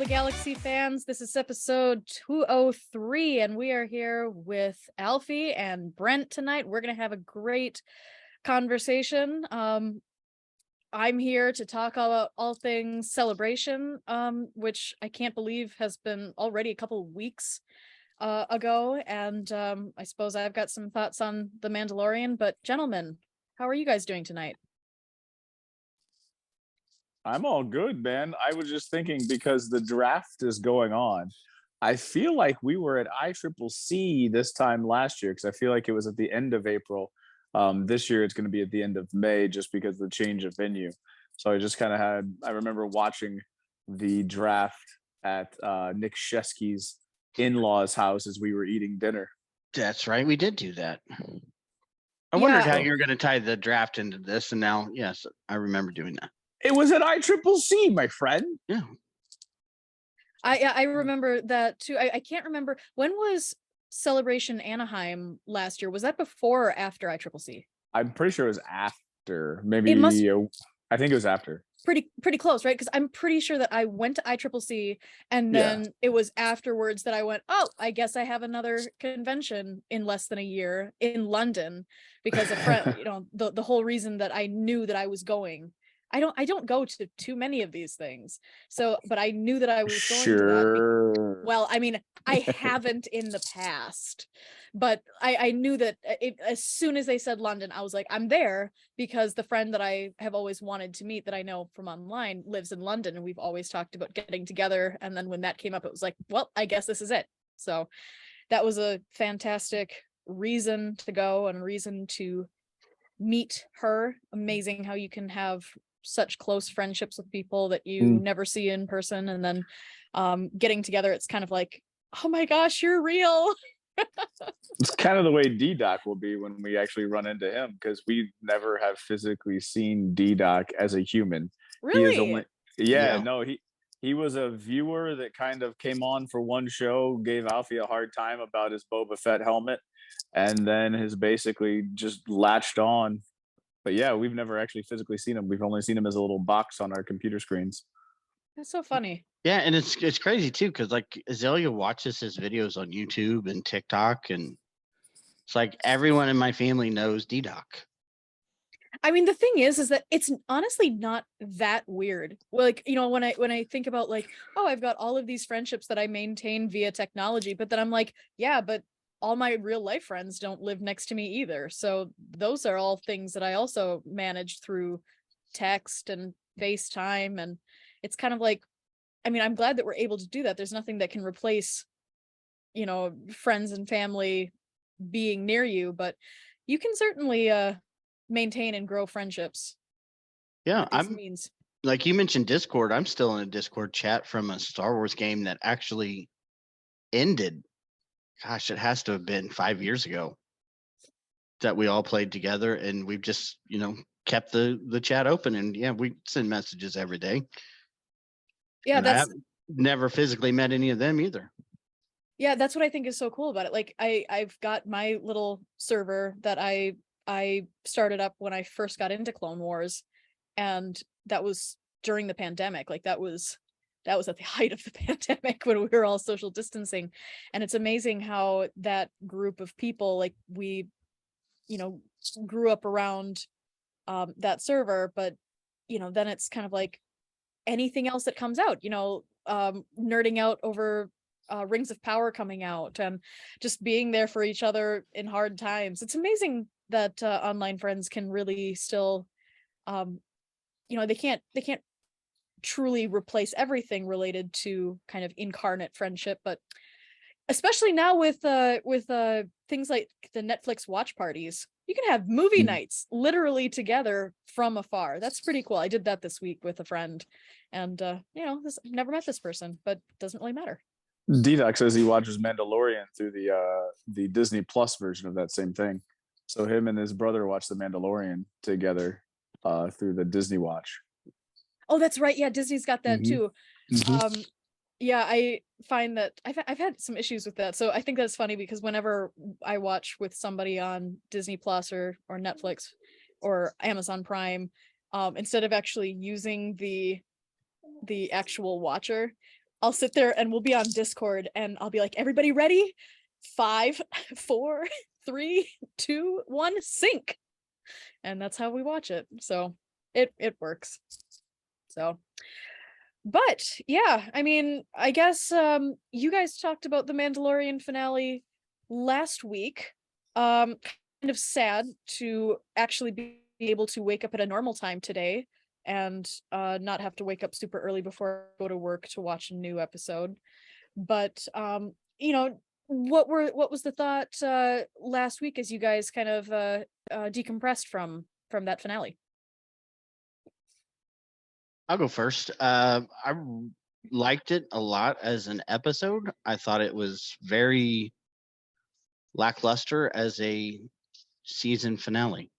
Galaxy fans. This is episode 203, and we are here with Alfie and Brent tonight. We're going to have a great conversation. I'm here to talk about all things Celebration, which I can't believe has been already a couple of weeks ago. And I suppose I've got some thoughts on The Mandalorian. But gentlemen, how are you guys doing tonight? I'm all good, man. I was just thinking because the draft is going on. I feel like we were at ICCC this time last year because I feel like it was at the end of April. This year it's going to be at the end of May just because of the change of venue. So I just kind of I remember watching the draft at Nick Shesky's in-laws' house as we were eating dinner. That's right. We did do that. I wondered how you were going to tie the draft into this. And now, yes, I remember doing that. It was at ICCC, my friend. Yeah. I remember that too. I can't remember, when was Celebration Anaheim last year? Was that before or after ICCC? I'm pretty sure it was after. Maybe I think it was after. Pretty close, right? Because I'm pretty sure that I went to ICCC and then it was afterwards that I went, oh, I guess I have another convention in less than a year in London, because a friend, the whole reason that I knew that I was going. I don't go to too many of these things. So, but I knew that I was going to that. Well, I mean, I haven't in the past, but I knew that as soon as they said London, I was like, I'm there, because the friend that I have always wanted to meet that I know from online lives in London, and we've always talked about getting together. And then when that came up, it was like, well, I guess this is it. So that was a fantastic reason to go and reason to meet her. Amazing how you can have such close friendships with people that you never see in person, and then getting together, it's kind of like, oh my gosh, you're real. It's kind of the way D-Doc will be when we actually run into him, because we never have physically seen D-Doc as a human. Really? He is only no, he was a viewer that kind of came on for one show, gave Alfie a hard time about his Boba Fett helmet, and then has basically just latched on. But yeah, we've never actually physically seen him. We've only seen him as a little box on our computer screens. That's so funny. Yeah, and it's crazy too, because like Azalea watches his videos on YouTube and TikTok, and it's like everyone in my family knows D-Doc. I mean, the thing is that it's honestly not that weird. Like, when I think about like, oh, I've got all of these friendships that I maintain via technology, but then I'm like, yeah, but all my real life friends don't live next to me either. So those are all things that I also manage through text and FaceTime. And it's kind of like, I mean, I'm glad that we're able to do that. There's nothing that can replace, friends and family being near you, but you can certainly maintain and grow friendships. Yeah, like you mentioned Discord. I'm still in a Discord chat from a Star Wars game that actually ended. Gosh, it has to have been 5 years ago that we all played together, and we've just, kept the chat open, and we send messages every day. Yeah, and I've never physically met any of them either. Yeah, that's what I think is so cool about it. Like I've got my little server that I started up when I first got into Clone Wars, and that was during the pandemic. Like that was at the height of the pandemic when we were all social distancing. And it's amazing how that group of people, like we, grew up around that server, but, then it's kind of like anything else that comes out, nerding out over Rings of Power coming out and just being there for each other in hard times. It's amazing that online friends can really still, they can't truly replace everything related to kind of incarnate friendship, but especially now with things like the Netflix watch parties, you can have movie nights literally together from afar. That's pretty cool. I did that this week with a friend, and I've never met this person, but it doesn't really matter. D-Doc says he watches Mandalorian through the Disney Plus version of that same thing. So him and his brother watch the Mandalorian together through the Disney Watch. Oh, that's right. Yeah, Disney's got that too. Yeah, I find that I've had some issues with that. So I think that's funny, because whenever I watch with somebody on Disney Plus or Netflix or Amazon Prime, instead of actually using the actual watcher, I'll sit there and we'll be on Discord and I'll be like, everybody ready? 5, 4, 3, 2, 1, sync. And that's how we watch it. So it works. So, but yeah, I mean, I guess you guys talked about the Mandalorian finale last week. Kind of sad to actually be able to wake up at a normal time today and not have to wake up super early before I go to work to watch a new episode. But you know, what was the thought last week as you guys kind of decompressed from that finale? I'll go first. I liked it a lot as an episode. I thought it was very lackluster as a season finale.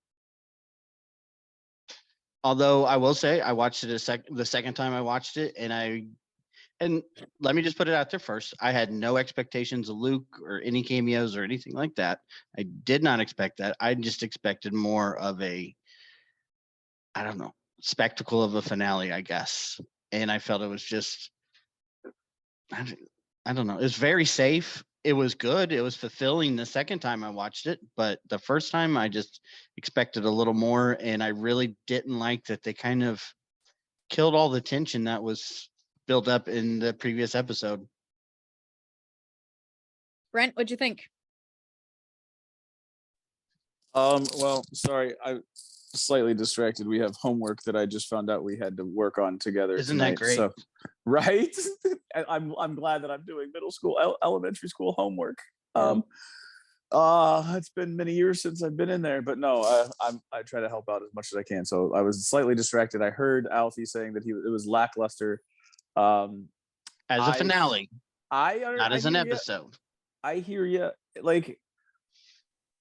Although I will say I watched it the second time I watched it, and let me just put it out there first. I had no expectations of Luke or any cameos or anything like that. I did not expect that. I just expected more of a, I don't know, spectacle of a finale, I guess. And I felt it was just, I don't know. It was very safe. It was good. It was fulfilling the second time I watched it, but the first time I just expected a little more, and I really didn't like that they kind of killed all the tension that was built up in the previous episode. Brent, what'd you think? Well, sorry, I slightly distracted. We have homework that I just found out we had to work on together. Isn't tonight, that great? So, right? I'm glad that I'm doing middle school, elementary school homework. It's been many years since I've been in there, but no, I try to help out as much as I can. So I was slightly distracted. I heard Alfie saying that it was lackluster. As a finale, not as an episode. I hear you. Like,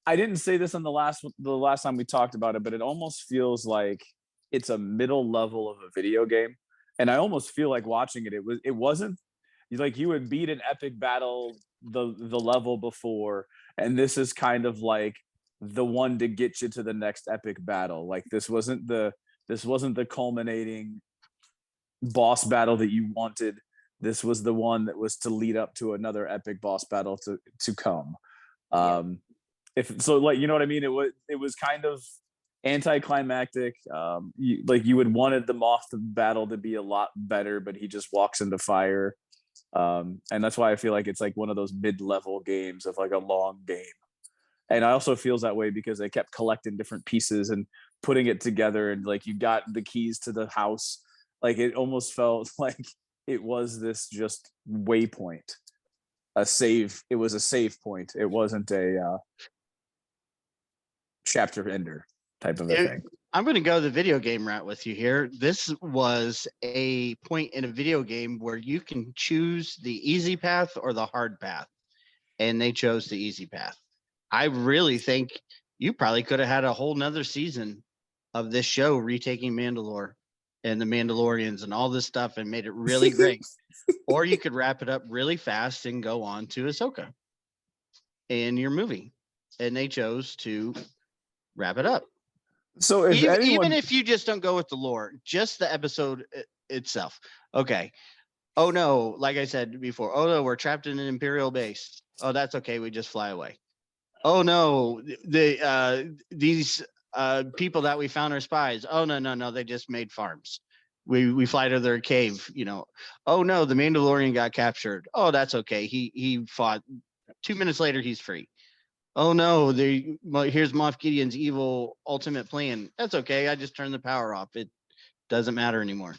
I didn't say this on the last time we talked about it, but it almost feels like it's a middle level of a video game, and I almost feel like watching it. It wasn't like you would beat an epic battle the level before, and this is kind of like the one to get you to the next epic battle. Like this wasn't the culminating boss battle that you wanted. This was the one that was to lead up to another epic boss battle to come. If so, like, you know what I mean? It was kind of anticlimactic. You would wanted the Moth battle to be a lot better, but he just walks into fire. And that's why I feel like it's like one of those mid-level games of like a long game. And I also feels that way because they kept collecting different pieces and putting it together, and like you got the keys to the house. Like it almost felt like it was this just waypoint, a save. It was a save point. It wasn't a chapter ender type of a thing. I'm going to go the video game route with you here. This was a point in a video game where you can choose the easy path or the hard path, and they chose the easy path. I really think you probably could have had a whole nother season of this show retaking Mandalore and the Mandalorians and all this stuff and made it really great. Or you could wrap it up really fast and go on to Ahsoka in your movie. And they chose to wrap it up. So if even if you just don't go with the lore, just the episode itself. Okay. Oh no, like I said before, oh no, we're trapped in an Imperial base. Oh, that's okay, we just fly away. Oh no, these people that we found are spies. Oh no, they just made farms. We fly to their cave, you know. Oh no, the Mandalorian got captured. Oh, that's okay. He fought. 2 minutes later, he's free. Oh no, here's Moff Gideon's evil ultimate plan. That's okay. I just turned the power off. It doesn't matter anymore.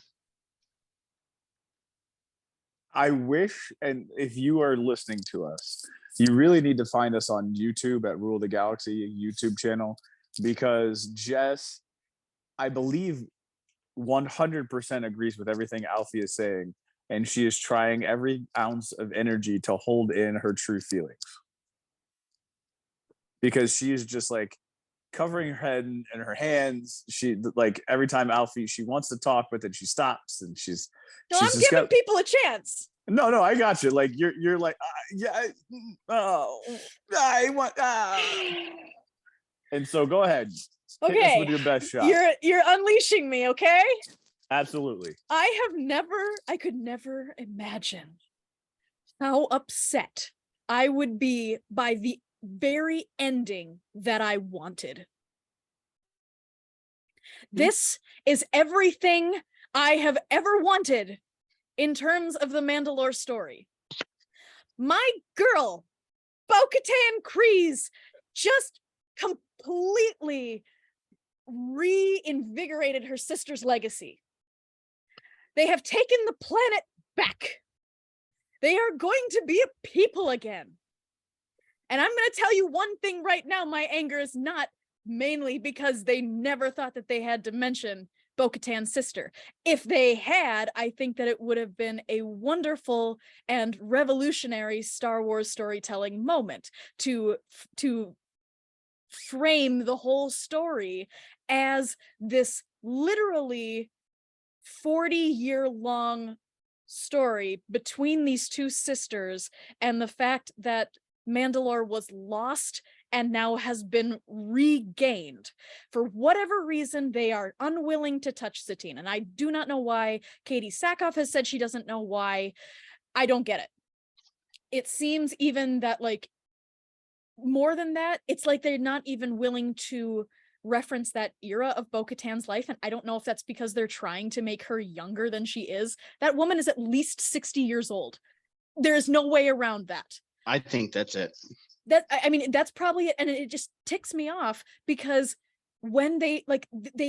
I wish, and if you are listening to us, you really need to find us on YouTube at Rule the Galaxy YouTube channel, because Jess, I believe, 100% agrees with everything Alfie is saying, and she is trying every ounce of energy to hold in her true feelings, because she is just like covering her head in her hands. She, like, every time Alfie, she wants to talk, but then she stops and she's I'm giving people a chance. No, I got you. Like you're like, I want. And so go ahead. Okay, hit us with your best shot. You're unleashing me, okay? Absolutely. I could never imagine how upset I would be by the very ending that I wanted. This is everything I have ever wanted in terms of the Mandalore story. My girl, Bo-Katan Kryze, just completely reinvigorated her sister's legacy. They have taken the planet back. They are going to be a people again. And I'm going to tell you one thing right now, my anger is not mainly because they never thought that they had to mention Bo-Katan's sister. If they had, I think that it would have been a wonderful and revolutionary Star Wars storytelling moment to frame the whole story as this literally 40-year-long story between these two sisters, and the fact that Mandalore was lost and now has been regained. For whatever reason, they are unwilling to touch Satine, and I do not know why. Katie Sackhoff has said she doesn't know why. I don't get it. It seems even that, like, more than that, it's like they're not even willing to reference that era of Bo-Katan's life, and I don't know if that's because they're trying to make her younger than she is. That woman is at least 60 years old. There is no way around that. I think that's it. I mean, that's probably it, and it just ticks me off because when they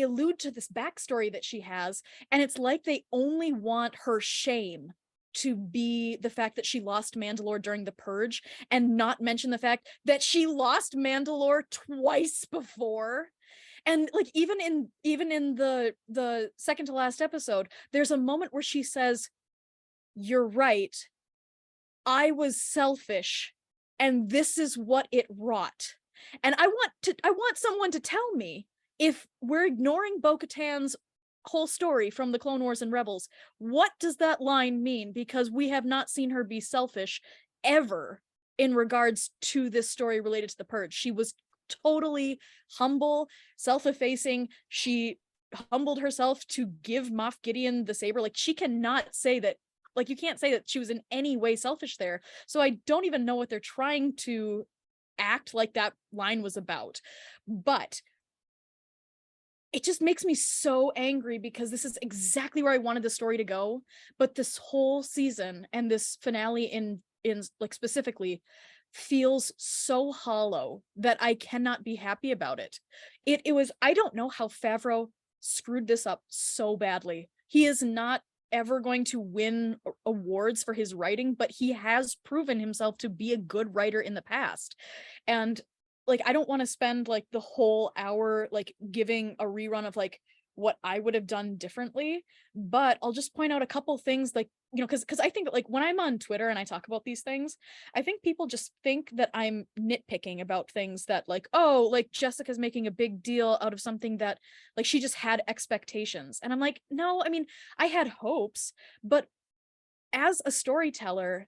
allude to this backstory that she has, and it's like they only want her shame to be the fact that she lost Mandalore during the Purge, and not mention the fact that she lost Mandalore twice before. And like even in the second to last episode, there's a moment where she says, "You're right. I was selfish, and this is what it wrought." And I want someone to tell me, if we're ignoring Bo-Katan's whole story from the Clone Wars and Rebels, what does that line mean? Because we have not seen her be selfish ever in regards to this story related to the Purge. She was totally humble, self-effacing. She humbled herself to give Moff Gideon the saber. Like, she cannot say that, like, you can't say that she was in any way selfish there. So I don't even know what they're trying to act like that line was about. But it just makes me so angry because this is exactly where I wanted the story to go. But this whole season and this finale in like specifically feels so hollow that I cannot be happy about it. It was, I don't know how Favreau screwed this up so badly. He is not ever going to win awards for his writing, but he has proven himself to be a good writer in the past. And like, I don't want to spend like the whole hour like giving a rerun of like what I would have done differently, but I'll just point out a couple things, like, you know, because I think that like when I'm on Twitter and I talk about these things, I think people just think that I'm nitpicking about things that like, oh, like Jessica's making a big deal out of something that like she just had expectations. And I'm like, no, I mean, I had hopes, but as a storyteller,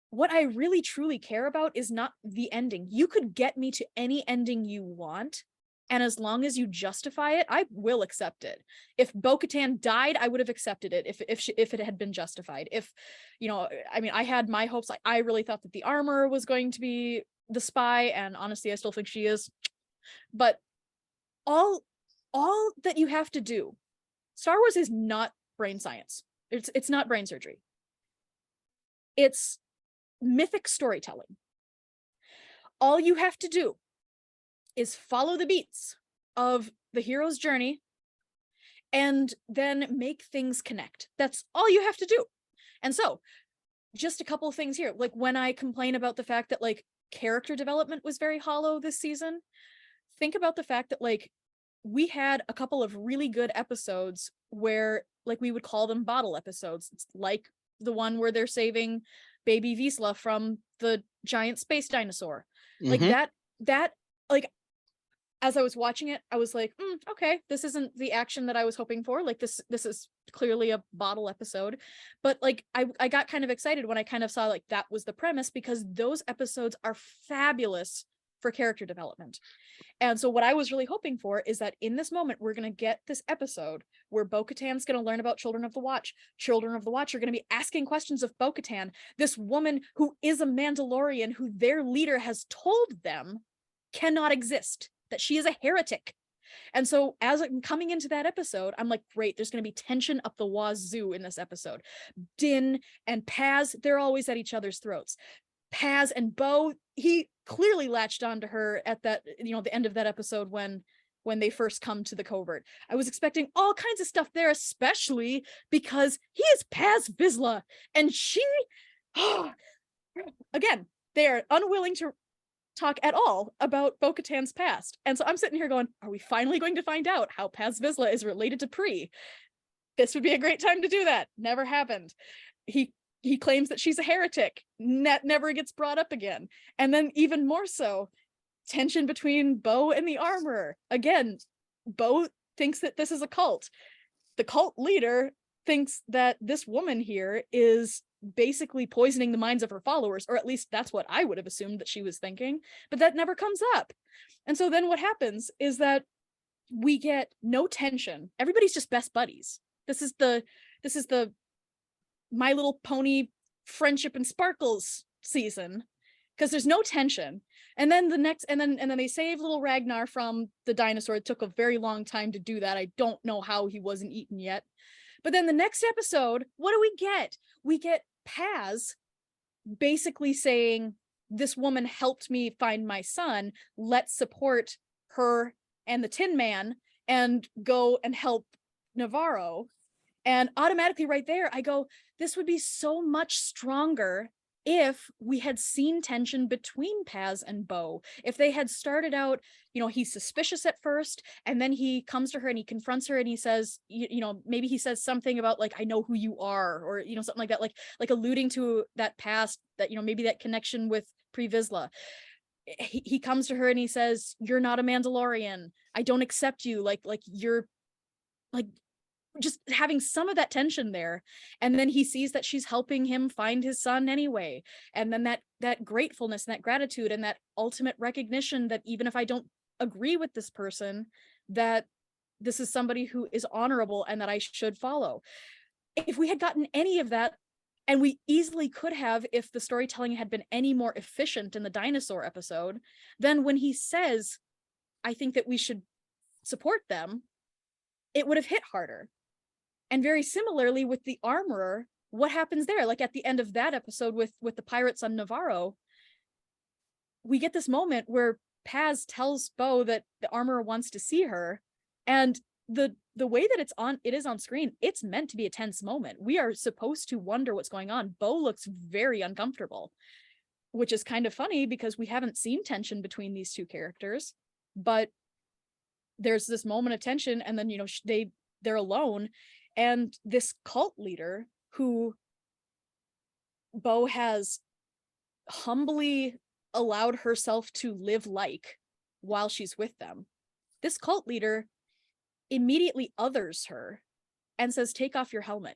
what I really truly care about is not the ending. You could get me to any ending you want, and as long as you justify it, I will accept it. If Bo-Katan died, I would have accepted it if it had been justified. If, you know, I mean, I had my hopes. Like, I really thought that the armor was going to be the spy, and honestly, I still think she is. But all that you have to do, Star Wars is not brain science. It's not brain surgery. It's mythic storytelling. All you have to do is follow the beats of the hero's journey and then make things connect. That's all you have to do. And so, just a couple of things here. Like, when I complain about the fact that like character development was very hollow this season, think about the fact that like we had a couple of really good episodes where like we would call them bottle episodes. It's like the one where they're saving baby Vizsla from the giant space dinosaur. Like that like, as I was watching it, I was like, okay, this isn't the action that I was hoping for. Like, this is clearly a bottle episode. But like I got kind of excited when I kind of saw like that was the premise, because those episodes are fabulous for character development. And so what I was really hoping for is that in this moment, we're going to get this episode where Bo-Katan's going to learn about Children of the Watch. Children of the Watch are going to be asking questions of Bo-Katan, this woman who is a Mandalorian, who their leader has told them cannot exist, that she is a heretic. And so as I'm coming into that episode, I'm like, great, there's going to be tension up the wazoo in this episode. Din and Paz, they're always at each other's throats. Paz and Bo, he clearly latched onto her at that, the end of that episode when they first come to the covert. I was expecting all kinds of stuff there, especially because he is Paz Vizsla, and she, again, they are unwilling to talk at all about Bo-Katan's past. And so I'm sitting here going, are we finally going to find out how Paz Vizsla is related to Pre? This would be a great time to do that. Never happened. He claims that she's a heretic. That never gets brought up again. And then even more so, tension between Bo and the Armorer. Again, Bo thinks that this is a cult. The cult leader thinks that this woman here is basically poisoning the minds of her followers, or at least that's what I would have assumed that she was thinking, but that never comes up. And so then what happens is that we get no tension. Everybody's just best buddies. This is the My Little Pony friendship and sparkles season, because there's no tension. And then then they save little Ragnar from the dinosaur. It took a very long time to do that. I don't know how he wasn't eaten yet. But then the next episode, what do we get? We get Paz basically saying, this woman helped me find my son. Let's support her and the Tin Man and go and help Navarro. And automatically right there, I go, this would be so much stronger if we had seen tension between Paz and Bo. If they had started out, he's suspicious at first, and then he comes to her and he confronts her and he says, maybe he says something about like, I know who you are, or, something like that, like alluding to that past, that, maybe that connection with Pre Vizsla. He comes to her and he says, you're not a Mandalorian. I don't accept you. Like you're like, just having some of that tension there. And then he sees that she's helping him find his son anyway. And then that gratefulness and that gratitude and that ultimate recognition that even if I don't agree with this person, that this is somebody who is honorable and that I should follow. If we had gotten any of that, and we easily could have if the storytelling had been any more efficient in the dinosaur episode, then when he says, I think that we should support them, it would have hit harder. And very similarly with the Armorer, what happens there? Like at the end of that episode with the pirates on Navarro, we get this moment where Paz tells Bo that the Armorer wants to see her. And the way that it is on screen, it's meant to be a tense moment. We are supposed to wonder what's going on. Bo looks very uncomfortable, which is kind of funny because we haven't seen tension between these two characters. But there's this moment of tension, and then, they're alone. And this cult leader who Bo has humbly allowed herself to live like while she's with them, this cult leader immediately others her and says, take off your helmet.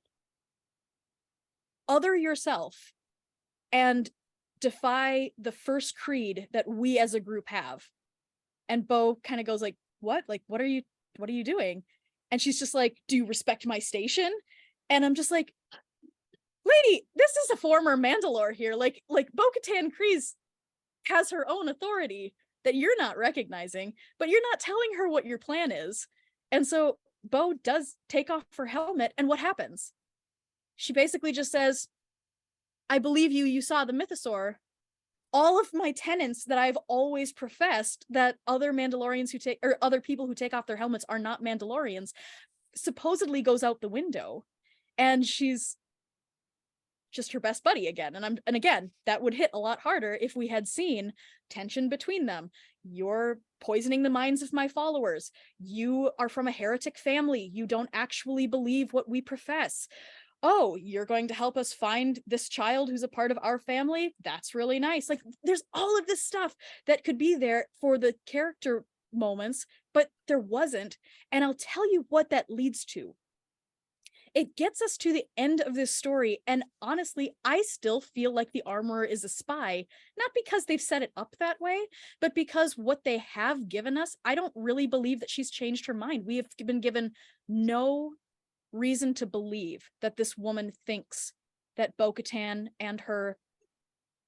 Other yourself and defy the first creed that we as a group have. And Bo kind of goes like, what? Like, what are you doing? And she's just like, do you respect my station? And I'm just like, lady, this is a former Mandalore here. Like Bo-Katan Kryze has her own authority that you're not recognizing, but you're not telling her what your plan is. And so Bo does take off her helmet, and what happens? She basically just says, I believe you saw the mythosaur. All of my tenets that I've always professed, that other Mandalorians other people who take off their helmets are not Mandalorians, supposedly goes out the window. And she's just her best buddy again. And again, that would hit a lot harder if we had seen tension between them. You're poisoning the minds of my followers. You are from a heretic family. You don't actually believe what we profess. Oh, you're going to help us find this child who's a part of our family? That's really nice. Like, there's all of this stuff that could be there for the character moments, but there wasn't. And I'll tell you what that leads to. it gets us to the end of this story. And honestly, I still feel like the armorer is a spy, not because they've set it up that way, but because what they have given us, I don't really believe that she's changed her mind. We have been given no reason to believe that this woman thinks that Bo-Katan and her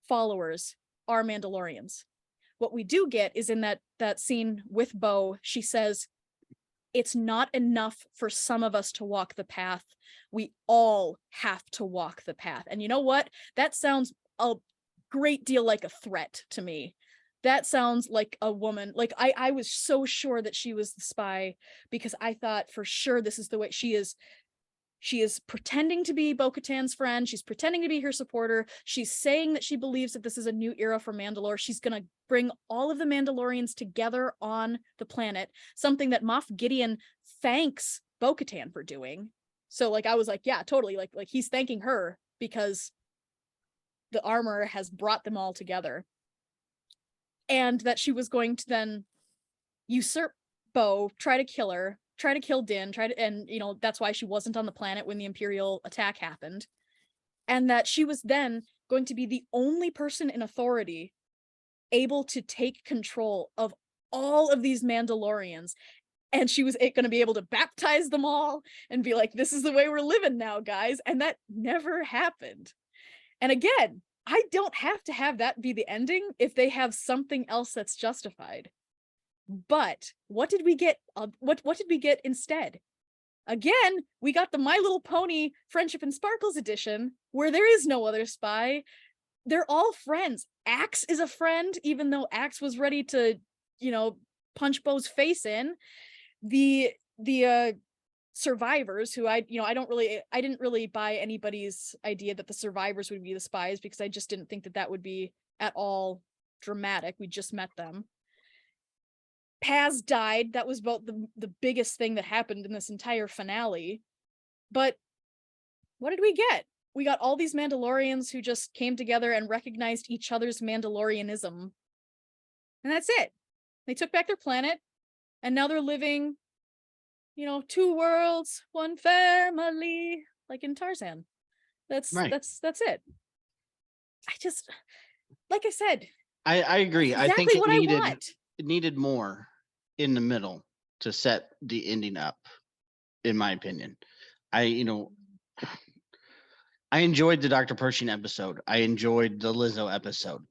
followers are Mandalorians. What we do get is in that scene with Bo, she says, it's not enough for some of us to walk the path. We all have to walk the path. And you know what? That sounds a great deal like a threat to me. That sounds like a woman. Like I was so sure that she was the spy because I thought for sure this is the way she is. She is pretending to be Bo-Katan's friend. She's pretending to be her supporter. She's saying that she believes that this is a new era for Mandalore. She's going to bring all of the Mandalorians together on the planet, something that Moff Gideon thanks Bo-Katan for doing. So like, I was like, yeah, totally. Like he's thanking her because the armor has brought them all together. And that she was going to then usurp Bo, try to kill her, try to kill Din, and you know, that's why she wasn't on the planet when the Imperial attack happened. And that she was then going to be the only person in authority able to take control of all of these Mandalorians. And she was going to be able to baptize them all and be like, this is the way we're living now, guys. And that never happened. And again, I don't have to have that be the ending if they have something else that's justified. But what did we get? What did we get instead? Again, we got the My Little Pony Friendship and Sparkles edition, where there is no other spy. They're all friends. Axe is a friend, even though Axe was ready to, you know, punch Bo's face in. The survivors, who I didn't really buy anybody's idea that the survivors would be the spies because I just didn't think that would be at all dramatic. We just met them. Paz died. That was about the biggest thing that happened in this entire finale. But what did we get? We got all these Mandalorians who just came together and recognized each other's Mandalorianism. And that's it. They took back their planet, and now they're living, you know, 2 worlds, 1 family, like in Tarzan. That's right. That's it. I just, like I said, I agree. Exactly I think it needed more in the middle to set the ending up, in my opinion. I enjoyed the Dr. Pershing episode. I enjoyed the Lizzo episode,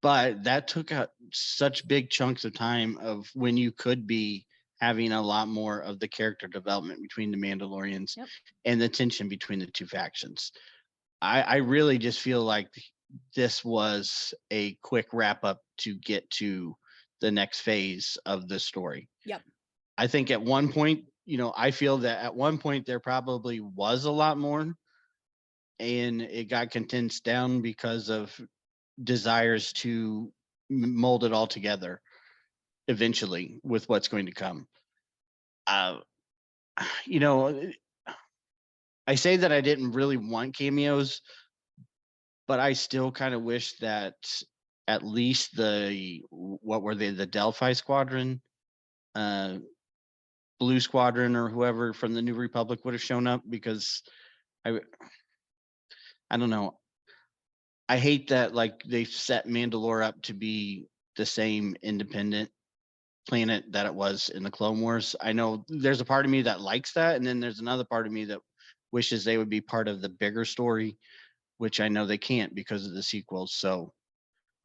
but that took out such big chunks of time of when you could be having a lot more of the character development between the Mandalorians and the tension between the two factions. I really just feel like this was a quick wrap up to get to the next phase of the story. Yep. I think at one point, I feel that at one point there probably was a lot more, and it got condensed down because of desires to mold it all together eventually with what's going to come. I say that I didn't really want cameos, but I still kind of wish that at least the Delphi Squadron, Blue Squadron, or whoever from the New Republic would have shown up, because I don't know. I hate that like they set Mandalore up to be the same independent planet that it was in the Clone Wars. I know there's a part of me that likes that, and then there's another part of me that wishes they would be part of the bigger story, which I know they can't because of the sequels. So,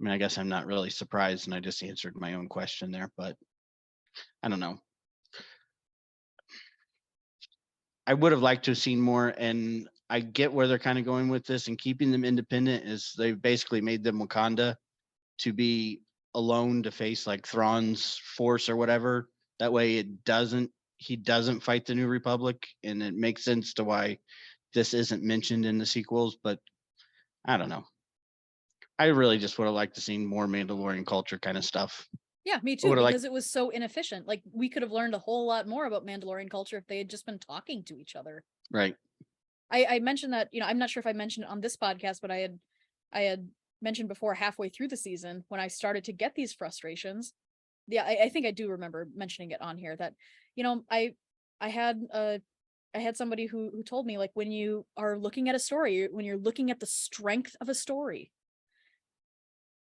I mean, I guess I'm not really surprised, and I just answered my own question there, but I don't know. I would have liked to have seen more, and I get where they're kind of going with this, and keeping them independent is they've basically made them Wakanda to be alone to face like Thrawn's force or whatever. That way he doesn't fight the New Republic, and it makes sense to why this isn't mentioned in the sequels, but I don't know. I really just would have liked to see more Mandalorian culture kind of stuff. Yeah, me too, because it was so inefficient. Like, we could have learned a whole lot more about Mandalorian culture if they had just been talking to each other. Right. I mentioned that, I'm not sure if I mentioned it on this podcast, but I had mentioned before, halfway through the season, when I started to get these frustrations. Yeah, I think I do remember mentioning it on here that, I had a I had somebody who told me, like, when you are looking at a story, when you're looking at the strength of a story,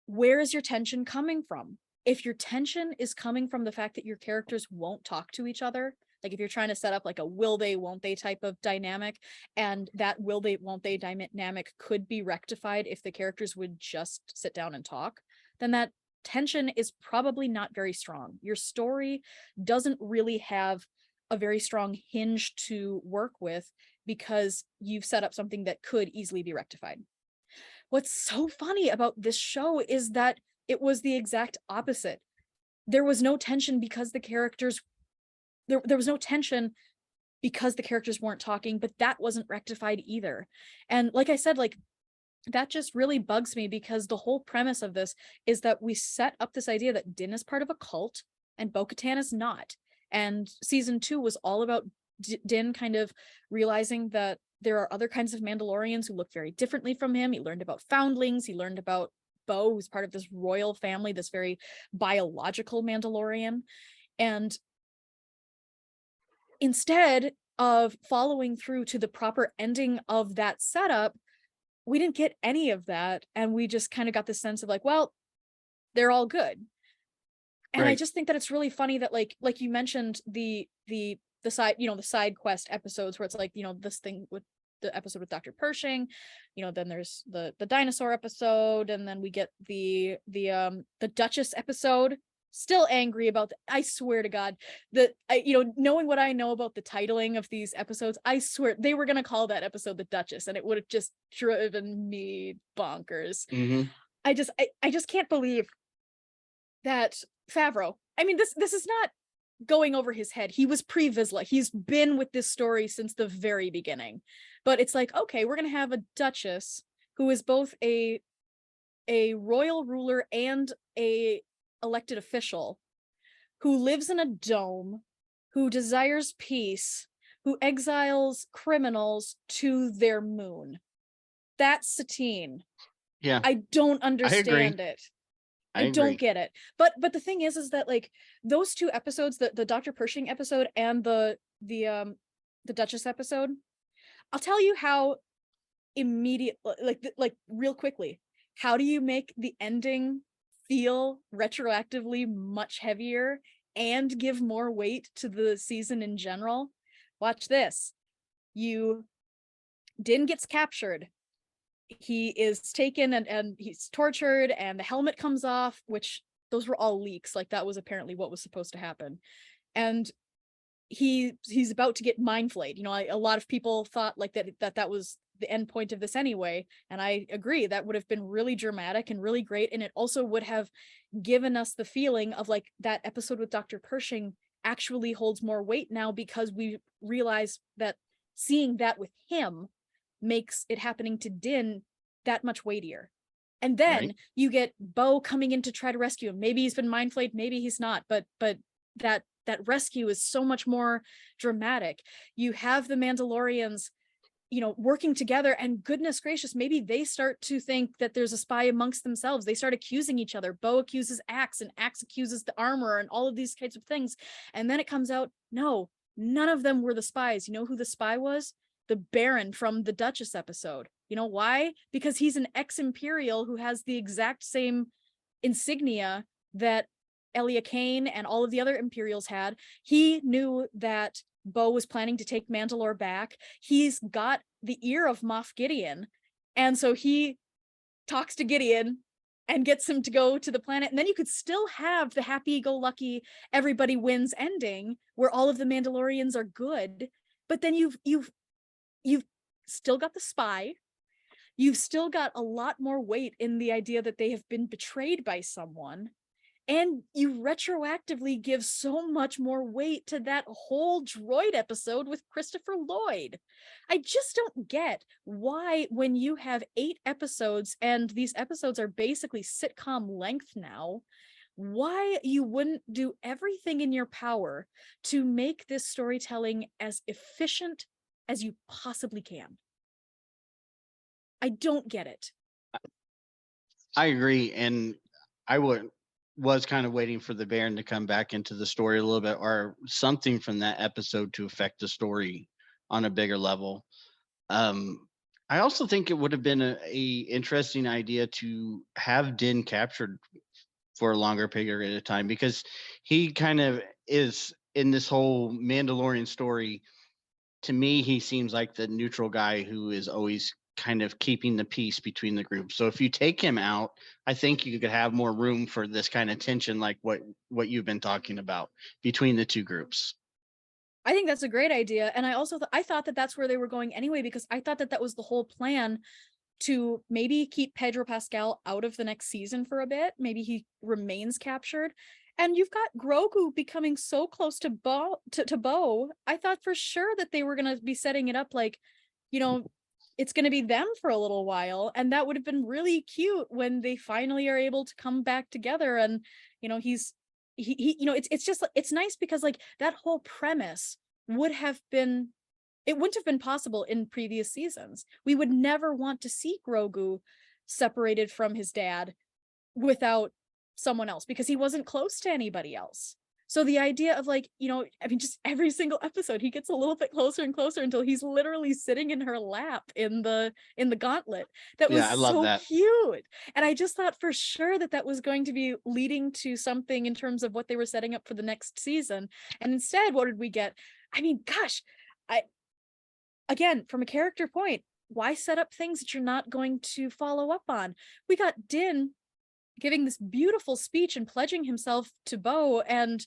where is your tension coming from? If your tension is coming from the fact that your characters won't talk to each other, like if you're trying to set up like a will they, won't they type of dynamic, and that will they, won't they dynamic could be rectified if the characters would just sit down and talk, then that tension is probably not very strong. Your story doesn't really have a very strong hinge to work with because you've set up something that could easily be rectified. What's so funny about this show is that it was the exact opposite. There was no tension because the characters there was no tension because the characters weren't talking, but that wasn't rectified either. And like I said, like that just really bugs me because the whole premise of this is that we set up this idea that Din is part of a cult and Bo-Katan is not. And season 2 was all about Din kind of realizing that there are other kinds of Mandalorians who look very differently from him. He learned about foundlings. He learned about Bo, who's part of this royal family, this very biological Mandalorian. And instead of following through to the proper ending of that setup, we didn't get any of that. And we just kind of got the sense of like, well, they're all good. And I just think that it's really funny that like you mentioned the side, you know, the side quest episodes where it's like, you know, this thing with the episode with Dr. Pershing, you know, then there's the dinosaur episode, and then we get the Duchess episode. Still angry about that. I swear to God that you know, knowing what I know about the titling of these episodes, I swear they were gonna call that episode the Duchess, and it would have just driven me bonkers. Mm-hmm. I just can't believe that Favreau. I mean, this is not going over his head. He was pre-Vizsla. He's been with this story since the very beginning. But it's like, okay, we're gonna have a Duchess who is both a royal ruler and a elected official who lives in a dome, who desires peace, who exiles criminals to their moon. That's Satine. Yeah. I don't understand it. I don't get it. But the thing is that like those two episodes, the Dr. Pershing episode and the Duchess episode, I'll tell you how immediate, like real quickly, how do you make the ending feel retroactively much heavier and give more weight to the season in general? Watch this. Din gets captured. He is taken and he's tortured, and the helmet comes off, which those were all leaks. Like that was apparently what was supposed to happen. And he's about to get mind flayed. You know, a lot of people thought like that was the end point of this anyway. And I agree, that would have been really dramatic and really great. And it also would have given us the feeling of like that episode with Dr. Pershing actually holds more weight now, because we realize that seeing that with him makes it happening to Din that much weightier. And then you get Bo coming in to try to rescue him. Maybe he's been mind flayed, maybe he's not, but that rescue is so much more dramatic. You have the Mandalorians, you know, working together, and goodness gracious, maybe they start to think that there's a spy amongst themselves. They start accusing each other. Bo accuses Axe, and Axe accuses the armorer, and all of these kinds of things. And then it comes out, no, none of them were the spies. You know who the spy was? The Baron from the Duchess episode. You know why? Because he's an ex-Imperial who has the exact same insignia that Elia Kane and all of the other Imperials had. He knew that Bo was planning to take Mandalore back. He's got the ear of Moff Gideon, and so he talks to Gideon and gets him to go to the planet. And then you could still have the happy-go-lucky everybody wins ending where all of the Mandalorians are good, but then you've still got the spy. You've still got a lot more weight in the idea that they have been betrayed by someone. And you retroactively give so much more weight to that whole droid episode with Christopher Lloyd. I just don't get why, when you have 8 episodes, and these episodes are basically sitcom length now, why you wouldn't do everything in your power to make this storytelling as efficient as you possibly can. I don't get it. I agree. And I was kind of waiting for the Baron to come back into the story a little bit, or something from that episode to affect the story on a bigger level. I also think it would have been a interesting idea to have Din captured for a longer period of time, because he kind of is in this whole Mandalorian story. To me, he seems like the neutral guy who is always kind of keeping the peace between the groups. So if you take him out, I think you could have more room for this kind of tension, like what you've been talking about between the two groups. I think that's a great idea. And I also I thought that that's where they were going anyway, because I thought that that was the whole plan, to maybe keep Pedro Pascal out of the next season for a bit. Maybe he remains captured. And you've got Grogu becoming so close to Bo. I thought for sure that they were going to be setting it up like, you know, it's going to be them for a little while. And that would have been really cute when they finally are able to come back together. And, you know, he you know, it's just, it's nice because like that whole premise would have been, it wouldn't have been possible in previous seasons. We would never want to see Grogu separated from his dad without someone else, because he wasn't close to anybody else. So the idea of like, you know, I mean, just every single episode, he gets a little bit closer and closer until he's literally sitting in her lap in the gauntlet. That was I love so that. cute. And I just thought for sure that that was going to be leading to something in terms of what they were setting up for the next season. And instead, what did we get? I mean, gosh, again, from a character point, why set up things that you're not going to follow up on? We got Din giving this beautiful speech and pledging himself to Bo, and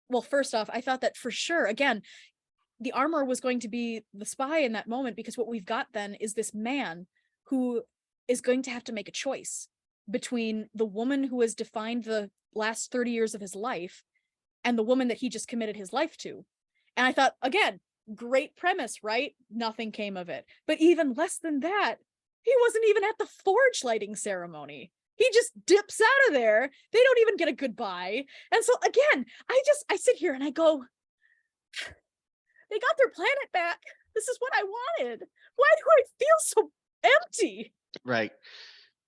well, first off, I thought that for sure, again, the armor was going to be the spy in that moment, because what we've got then is this man who is going to have to make a choice between the woman who has defined the last 30 years of his life and the woman that he just committed his life to. And I thought, again, great premise, right? Nothing came of it. But even less than that, he wasn't even at the forge lighting ceremony. He just dips out of there. They don't even get a goodbye. And so again, I sit here and I go, they got their planet back. This is what I wanted. Why do I feel so empty? Right.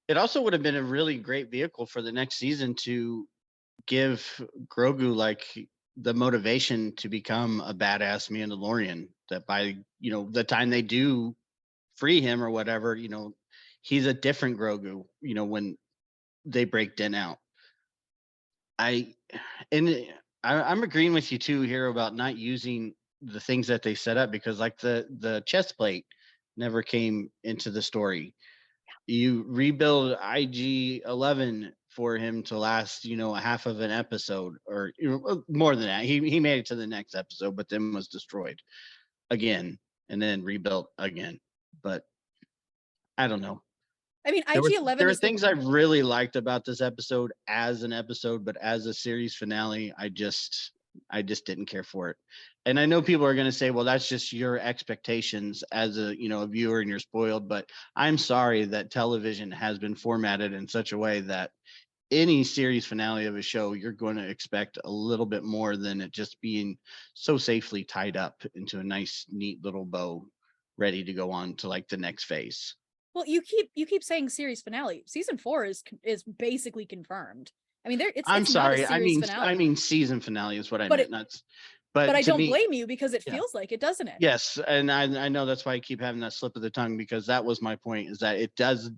It also would have been a really great vehicle for the next season to give Grogu like the motivation to become a badass Mandalorian, that by, you know, the time they do free him or whatever, you know, he's a different Grogu, you know, when they break Din out. I'm agreeing with you too here about not using the things that they set up, because like the chest plate never came into the story. You rebuild IG-11 for him to last, you know, a half of an episode, or you know, more than that. He made it to the next episode, but then was destroyed again and then rebuilt again. But I don't know. I mean, IG-11 there are is things I really liked about this episode as an episode, but as a series finale, I just didn't care for it. And I know people are going to say, well, that's just your expectations as a, you know, a viewer and you're spoiled, but I'm sorry that television has been formatted in such a way that any series finale of a show, you're going to expect a little bit more than it just being so safely tied up into a nice, neat little bow, ready to go on to like the next phase. Well, you keep saying series finale. Season 4 is basically confirmed. I mean, I'm sorry. I mean season finale is what I meant. meant. But I don't me, blame you, because it feels like it, doesn't it? Yes, and I know that's why I keep having that slip of the tongue, because that was my point, is that it does.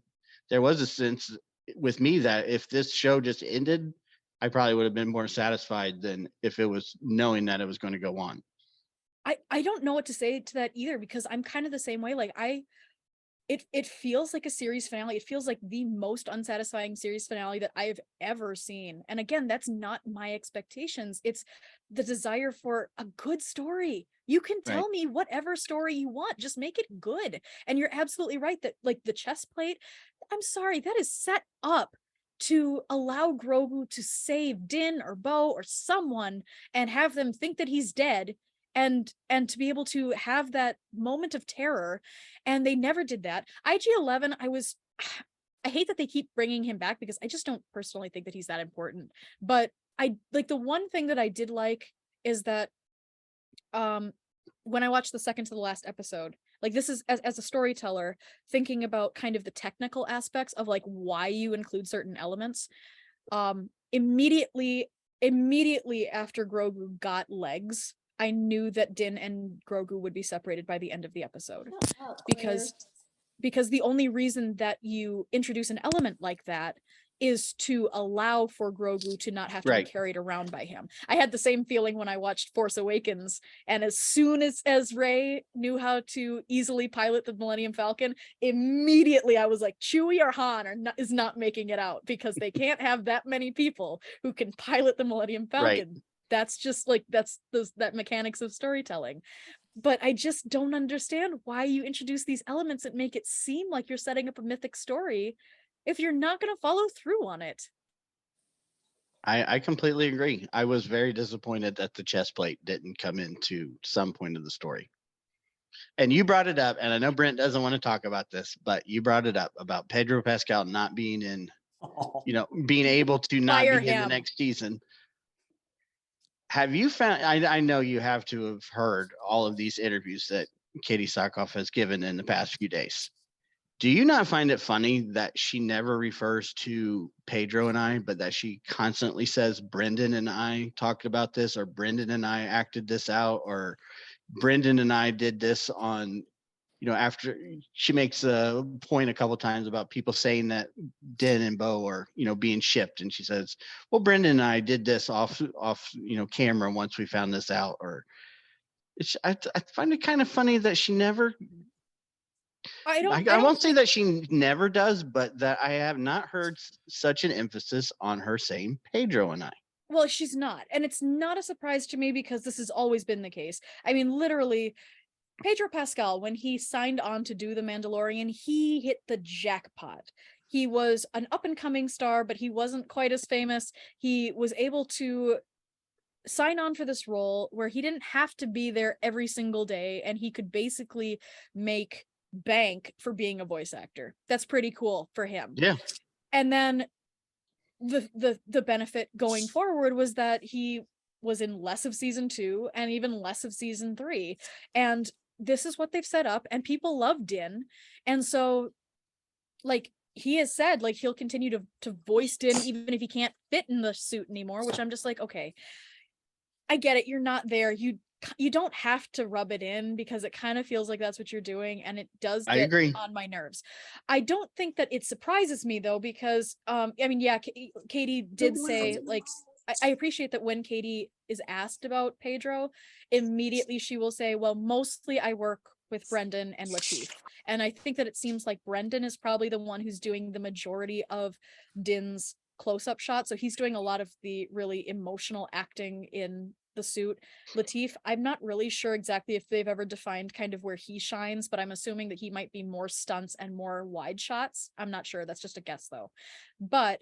There was a sense with me that if this show just ended, I probably would have been more satisfied than if it was knowing that it was going to go on. I don't know what to say to that either, because I'm kind of the same way. Like it feels like a series finale. It feels like the most unsatisfying series finale that I have ever seen. And again, that's not my expectations. It's the desire for a good story. You can tell me whatever story you want, just make it good. And you're absolutely right that like the chest plate, I'm sorry, that is set up to allow Grogu to save Din or Bo or someone and have them think that he's dead, and to be able to have that moment of terror. And they never did that. IG-11, I hate that they keep bringing him back, because I just don't personally think that he's that important. But I like, the one thing that I did like is that when I watched the second to the last episode, like this is as a storyteller thinking about kind of the technical aspects of like why you include certain elements. Immediately after Grogu got legs, I knew that Din and Grogu would be separated by the end of the episode, because the only reason that you introduce an element like that is to allow for Grogu to not have to be carried around by him. I had the same feeling when I watched Force Awakens, and as soon as Rey knew how to easily pilot the Millennium Falcon, immediately I was like, Chewie or Han is not making it out, because they can't have that many people who can pilot the Millennium Falcon. Right. That's just like, that mechanics of storytelling. But I just don't understand why you introduce these elements that make it seem like you're setting up a mythic story if you're not going to follow through on it. I completely agree. I was very disappointed that the chest plate didn't come into some point of the story. And you brought it up, and I know Brent doesn't want to talk about this, but you brought it up about Pedro Pascal not being in, being able to not be in the next season. Have you found, I know you have to have heard all of these interviews that Katie Sackhoff has given in the past few days. Do you not find it funny that she never refers to Pedro and I, but that she constantly says Brendan and I talked about this, or Brendan and I acted this out, or Brendan and I did this on, after she makes a point a couple times about people saying that Din and Bo are, being shipped. And she says, well, Brendan and I did this off, camera once we found this out. Or I find it kind of funny that she never, I won't say that she never does, but that I have not heard such an emphasis on her saying Pedro and I. Well, she's not. And it's not a surprise to me, because this has always been the case. I mean, literally, Pedro Pascal, when he signed on to do The Mandalorian, he hit the jackpot. He was an up-and-coming star, but he wasn't quite as famous. He was able to sign on for this role where he didn't have to be there every single day, and he could basically make bank for being a voice actor. That's pretty cool for him. Yeah. And then the benefit going forward was that he was in less of season 2 and even less of season 3, and this is what they've set up, and people love Din. And so, like, he has said, like, he'll continue to voice Din even if he can't fit in the suit anymore, which I'm just like, okay, I get it, you're not there, you don't have to rub it in, because it kind of feels like that's what you're doing, and it does get on my nerves. I don't think that it surprises me, though, because I mean, yeah, Katie did say, like, I appreciate that when Katie is asked about Pedro, immediately she will say, well, mostly I work with Brendan and Lateef. And I think that it seems like Brendan is probably the one who's doing the majority of Din's close-up shots, so he's doing a lot of the really emotional acting in the suit. Lateef, I'm not really sure exactly if they've ever defined kind of where he shines, but I'm assuming that he might be more stunts and more wide shots. I'm not sure, that's just a guess though. But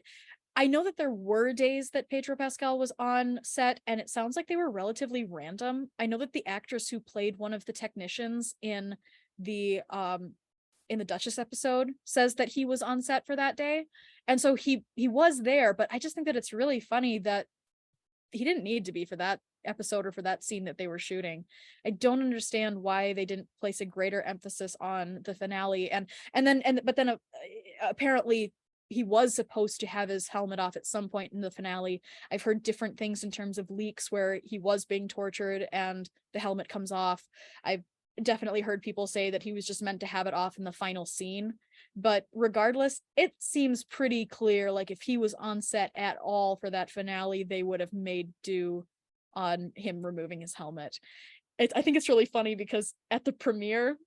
I know that there were days that Pedro Pascal was on set, and it sounds like they were relatively random. I know that the actress who played one of the technicians in the Duchess episode says that he was on set for that day, and so he was there. But I just think that it's really funny that he didn't need to be for that episode or for that scene that they were shooting. I don't understand why they didn't place a greater emphasis on the finale, but then apparently he was supposed to have his helmet off at some point in the finale. I've heard different things in terms of leaks where he was being tortured and the helmet comes off. I've definitely heard people say that he was just meant to have it off in the final scene. But regardless, it seems pretty clear, like, if he was on set at all for that finale, they would have made do on him removing his helmet. I think it's really funny because at the premiere,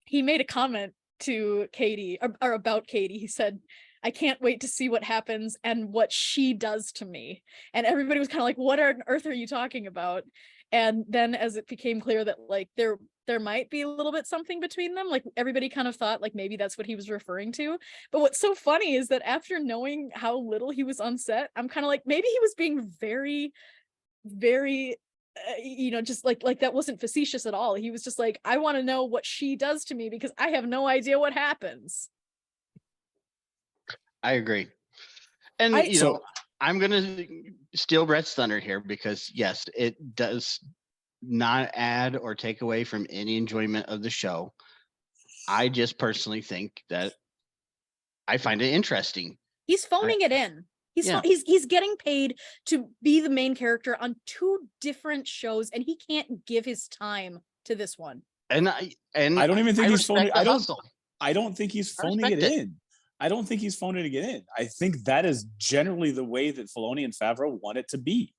he made a comment to Katie, or about Katie. He said, I can't wait to see what happens and what she does to me. And everybody was kind of like, what on earth are you talking about? And then as it became clear that, like, there might be a little bit something between them, like, everybody kind of thought, like, maybe that's what he was referring to. But what's so funny is that after knowing how little he was on set, I'm kind of like, maybe he was being very, very just like that wasn't facetious at all. He was just like, I want to know what she does to me because I have no idea what happens. I agree. And I'm gonna steal Brett's thunder here, because yes, it does not add or take away from any enjoyment of the show. I just personally think that I find it interesting. He's phoning it in. He's getting paid to be the main character on 2 different shows, and he can't give his time to this one. And I don't even think he's phoning. I don't think he's phoning it in. I don't think he's phoning it in. I think that is generally the way that Filoni and Favreau want it to be.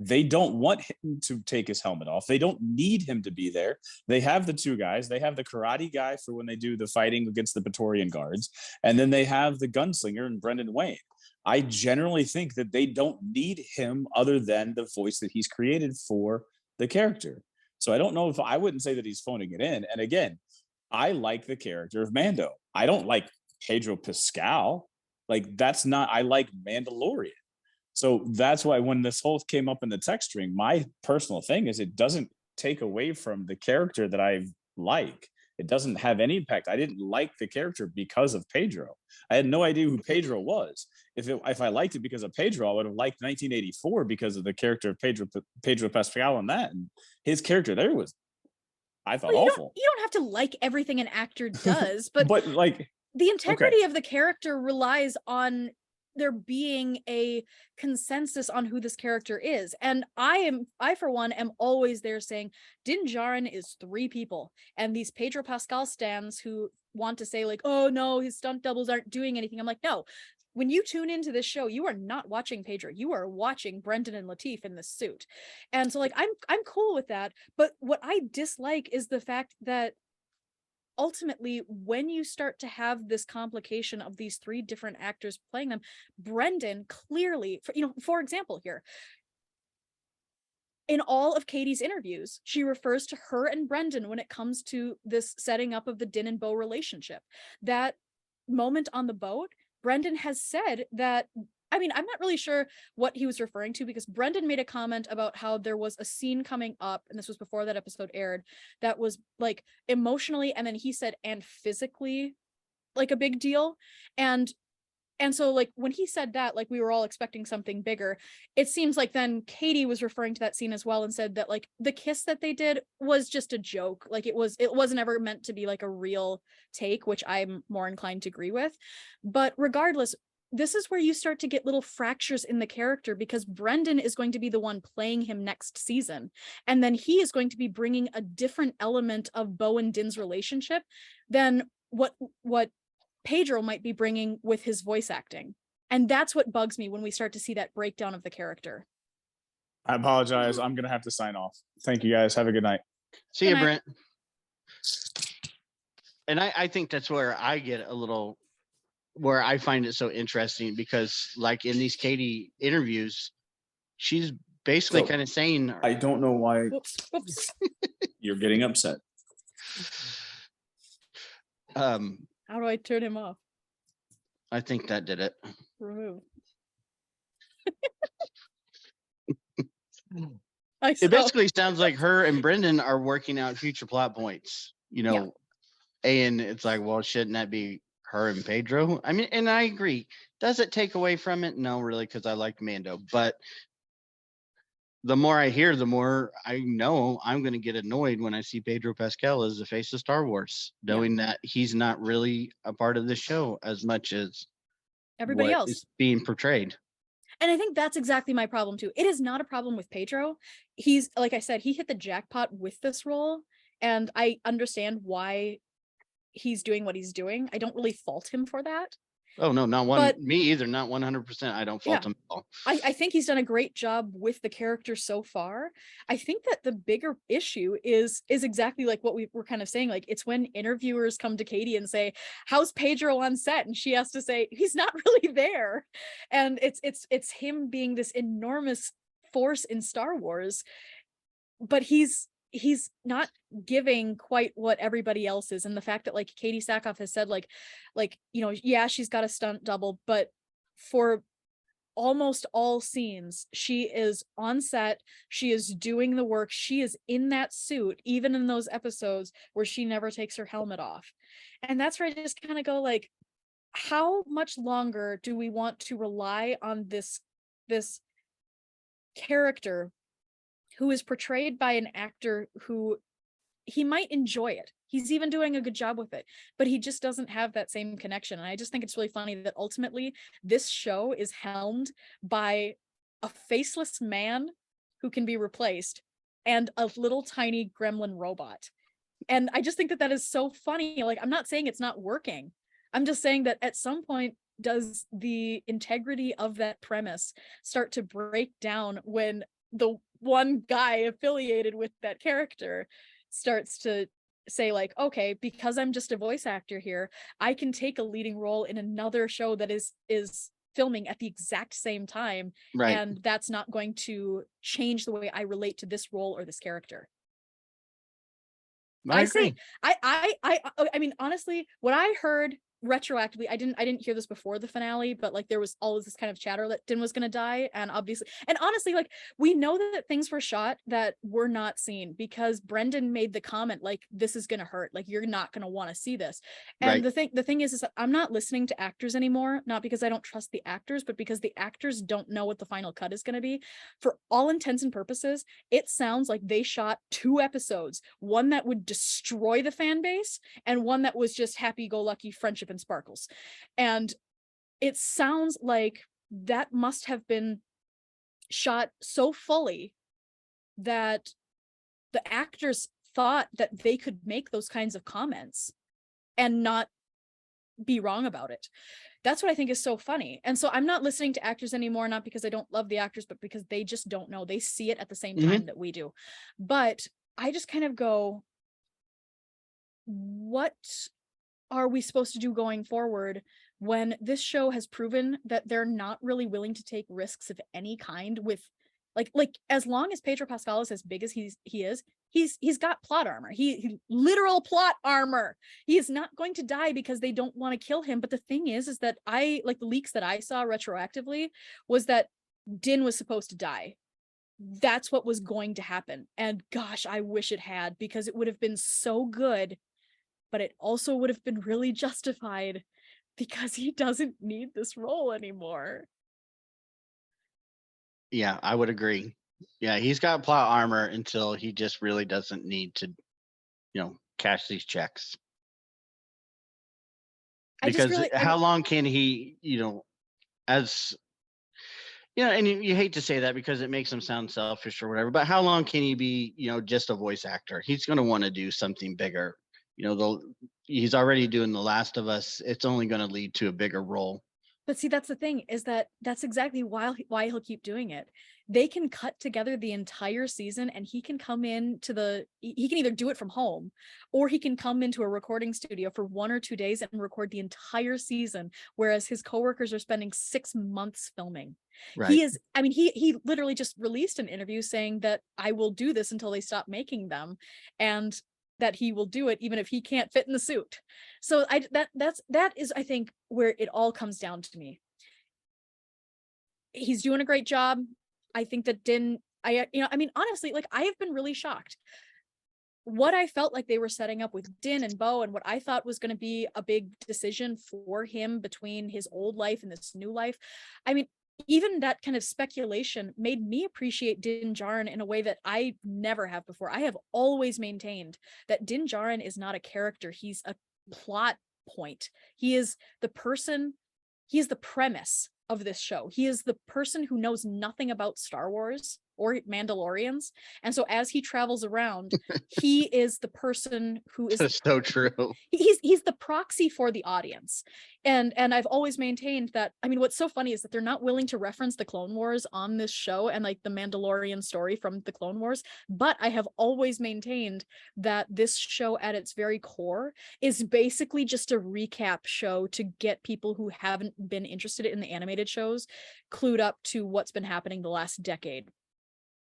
They don't want him to take his helmet off. They don't need him to be there. They have the 2 guys. They have the karate guy for when they do the fighting against the Praetorian guards. And then they have the gunslinger and Brendan Wayne. I generally think that they don't need him other than the voice that he's created for the character. So I don't know if I wouldn't say that he's phoning it in. And again, I like the character of Mando. I don't like Pedro Pascal. Like, that's not, I like Mandalorian. So that's why when this whole came up in the text string, my personal thing is it doesn't take away from the character that I like. It doesn't have any impact. I didn't like the character because of Pedro. I had no idea who Pedro was. If I liked it because of Pedro, I would have liked 1984 because of the character of Pedro Pascal on that. And his character there was, I thought, awful. You don't have to like everything an actor does, but like the integrity of the character relies on there being a consensus on who this character is. And I for one am always there saying Din Djarin is 3 people, and these Pedro Pascal stans who want to say like, oh no, his stunt doubles aren't doing anything. I'm like, no, when you tune into this show, you are not watching Pedro, you are watching Brendan and Lateef in this suit. And so like I'm cool with that, but what I dislike is the fact that ultimately, when you start to have this complication of these 3 different actors playing them, Brendan clearly, for example here, in all of Katie's interviews, she refers to her and Brendan when it comes to this setting up of the Din and Bo relationship. That moment on the boat, Brendan has said that, I mean, I'm not really sure what he was referring to, because Brendan made a comment about how there was a scene coming up, and this was before that episode aired, that was like emotionally, and then he said, and physically, like a big deal. And so like when he said that, like we were all expecting something bigger. It seems like then Katie was referring to that scene as well and said that like the kiss that they did was just a joke. Like it wasn't ever meant to be like a real take, which I'm more inclined to agree with. But regardless, this is where you start to get little fractures in the character, because Brendan is going to be the one playing him next season. And then he is going to be bringing a different element of Bo and Din's relationship than what Pedro might be bringing with his voice acting. And that's what bugs me when we start to see that breakdown of the character. I apologize. I'm going to have to sign off. Thank you guys. Have a good night. See you, Brent. And I think that's where I get a little, where I find it so interesting, because like in these Katie interviews, she's basically kind of saying, I don't know why Whoops. you're getting upset. How do I turn him off? I think that did it. Remove. It basically sounds like her and Brendan are working out future plot points, and it's like, well, shouldn't that be her and Pedro? I mean, and I agree. Does it take away from it? No, really, because I like Mando. But the more I hear, the more I know I'm going to get annoyed when I see Pedro Pascal as the face of Star Wars, knowing that he's not really a part of the show as much as everybody else is being portrayed. And I think that's exactly my problem too. It is not a problem with Pedro. He's, like I said, he hit the jackpot with this role, and I understand why he's doing what he's doing. I don't really fault him for that. Oh no, me either. Not 100%. I don't fault him at all. I think he's done a great job with the character so far. I think that the bigger issue is exactly like what we were kind of saying. Like, it's when interviewers come to Katie and say, "How's Pedro on set?" and she has to say, "He's not really there." And it's him being this enormous force in Star Wars, but he's not giving quite what everybody else is. And the fact that like Katie Sackhoff has said like yeah, she's got a stunt double, but for almost all scenes she is on set, she is doing the work, she is in that suit, even in those episodes where she never takes her helmet off. And that's where I just kind of go like, how much longer do we want to rely on this character who is portrayed by an actor who he might enjoy it. He's even doing a good job with it, but he just doesn't have that same connection. And I just think it's really funny that ultimately this show is helmed by a faceless man who can be replaced and a little tiny gremlin robot. And I just think that that is so funny. Like, I'm not saying it's not working. I'm just saying that at some point, does the integrity of that premise start to break down when the one guy affiliated with that character starts to say, like, okay, because I'm just a voice actor here, I can take a leading role in another show that is filming at the exact same time, Right. and that's not going to change the way I relate to this role or this character. I say agree. I mean, honestly, what I heard retroactively, I didn't hear this before the finale, but like there was all of this kind of chatter that Din was going to die, and obviously, and honestly, like we know that things were shot that were not seen because Brendan made the comment like, this is going to hurt, like you're not going to want to see this. And Right. the thing is that I'm not listening to actors anymore, not because I don't trust the actors, but because the actors don't know what the final cut is going to be. For all intents and purposes, it sounds like they shot 2 episodes, one that would destroy the fan base and one that was just happy-go-lucky friendship and sparkles. And it sounds like that must have been shot so fully that the actors thought that they could make those kinds of comments and not be wrong about it. That's what I think is so funny. And so I'm not listening to actors anymore, not because I don't love the actors, but because they just don't know. They see it at the same time that we do. But I just kind of go, what are we supposed to do going forward when this show has proven that they're not really willing to take risks of any kind with like as long as Pedro Pascal is as big as he is, he's got plot armor. He literal plot armor. He is not going to die because they don't want to kill him. But the thing is that I like the leaks that I saw retroactively was that Din was supposed to die. That's what was going to happen. And gosh, I wish it had, because it would have been so good, but it also would have been really justified because he doesn't need this role anymore. Yeah, I would agree. Yeah, he's got plot armor until he just really doesn't need to, cash these checks. Because how long can he, as and you hate to say that because it makes him sound selfish or whatever, but how long can he be, just a voice actor? He's going to want to do something bigger. He's already doing The Last of Us. It's only going to lead to a bigger role. But see, that's the thing, is that that's exactly why he'll keep doing it. They can cut together the entire season and he can come in he can either do it from home or he can come into a recording studio for 1 or 2 days and record the entire season, whereas his coworkers are spending 6 months filming. Right. He literally just released an interview saying that I will do this until they stop making them, and that he will do it even if he can't fit in the suit. So that is, I think, where it all comes down to me. He's doing a great job. I think that honestly, like I have been really shocked. What I felt like they were setting up with Din and Bo, and what I thought was going to be a big decision for him between his old life and this new life. I mean, even that kind of speculation made me appreciate Din Djarin in a way that I never have before. I have always maintained that Din Djarin is not a character. He's a plot point. He is the premise of this show. He is the person who knows nothing about Star Wars or Mandalorians. And so as he travels around, he is the person who is That's so true. He's the proxy for the audience. And I've always maintained that, I mean, what's so funny is that they're not willing to reference the Clone Wars on this show and like the Mandalorian story from the Clone Wars. But I have always maintained that this show at its very core is basically just a recap show to get people who haven't been interested in the animated shows clued up to what's been happening the last decade.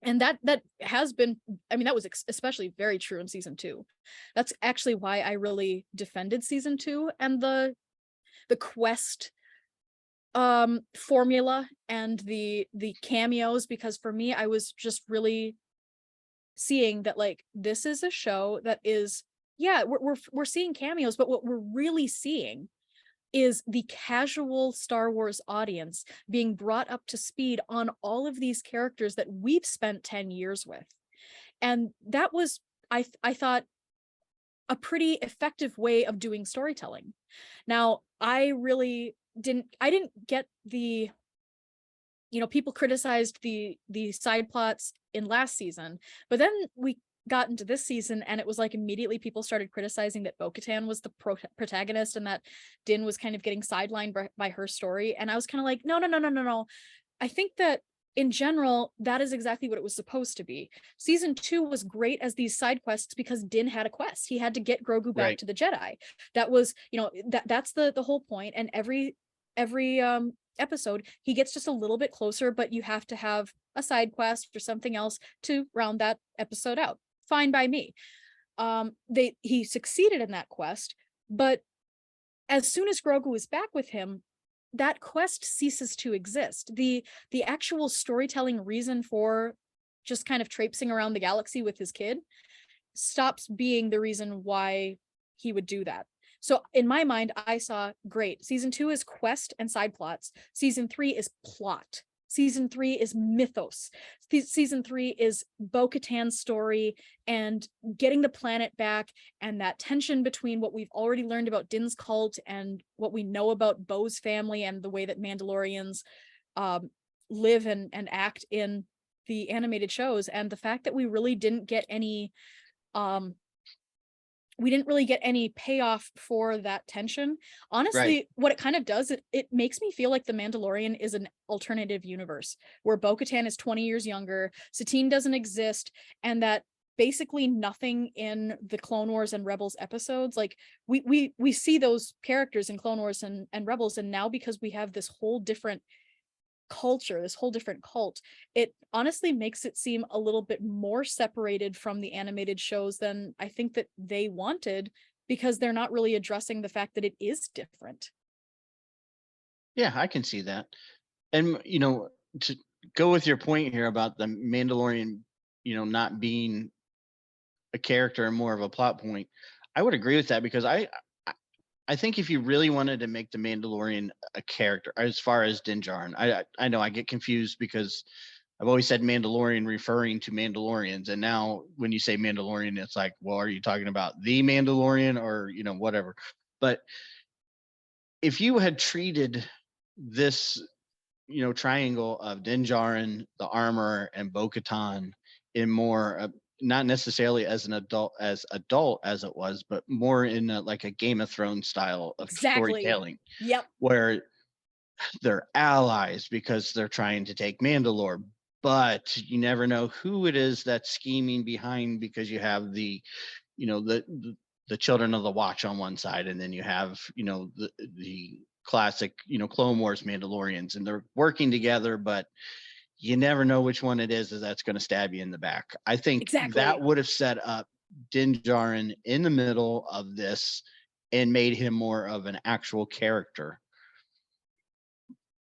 And that has been, I mean, that was especially very true in season 2. That's actually why I really defended season 2 and the quest formula and the cameos, because for me, I was just really seeing that like this is a show that is, yeah, we're seeing cameos, but what we're really seeing is the casual Star Wars audience being brought up to speed on all of these characters that we've spent 10 years with. And that was, I thought, a pretty effective way of doing storytelling. Now, I didn't get the, people criticized the side plots in last season, but then we got into this season and it was like immediately people started criticizing that Bo-Katan was the protagonist and that Din was kind of getting sidelined by her story. And I was kind of like, no. I think that in general, that is exactly what it was supposed to be. Season 2 was great as these side quests because Din had a quest. He had to get Grogu back to the Jedi. That was, that's the whole point. And every episode, he gets just a little bit closer, but you have to have a side quest or something else to round that episode out. Fine by me. He succeeded in that quest, but as soon as Grogu is back with him, that quest ceases to exist. The actual storytelling reason for just kind of traipsing around the galaxy with his kid stops being the reason why he would do that. So in my mind, I saw, great, season 2 is quest and side plots. Season 3 is plot. Season 3 is mythos. Season 3 is Bo-Katan's story and getting the planet back, and that tension between what we've already learned about Din's cult and what we know about Bo's family and the way that Mandalorians live and act in the animated shows, and the fact that we really didn't get any payoff for that tension. Honestly, what it kind of does, it makes me feel like the Mandalorian is an alternative universe where Bo-Katan is 20 years younger, Satine doesn't exist, and that basically nothing in the Clone Wars and Rebels episodes, like we see those characters in Clone Wars and Rebels, and now because we have this whole different culture, this whole different cult, it honestly makes it seem a little bit more separated from the animated shows than I think that they wanted, because they're not really addressing the fact that it is different. Yeah, I can see that. And to go with your point here about the Mandalorian, not being a character and more of a plot point, I would agree with that, because I think if you really wanted to make the Mandalorian a character, as far as Din Djarin, I know I get confused because I've always said Mandalorian referring to Mandalorians, and now when you say Mandalorian, it's like, well, are you talking about the Mandalorian or whatever? But if you had treated this triangle of Din Djarin, the armor, and Bo-Katan in more not necessarily as an adult as it was, but more in like a Game of Thrones style of storytelling. Yep. Where they're allies because they're trying to take Mandalore, but you never know who it is that's scheming behind, because you have the Children of the Watch on one side, and then you have the classic Clone Wars Mandalorians, and they're working together, but you never know which one it is that's going to stab you in the back. I think that would have set up Din Djarin in the middle of this and made him more of an actual character.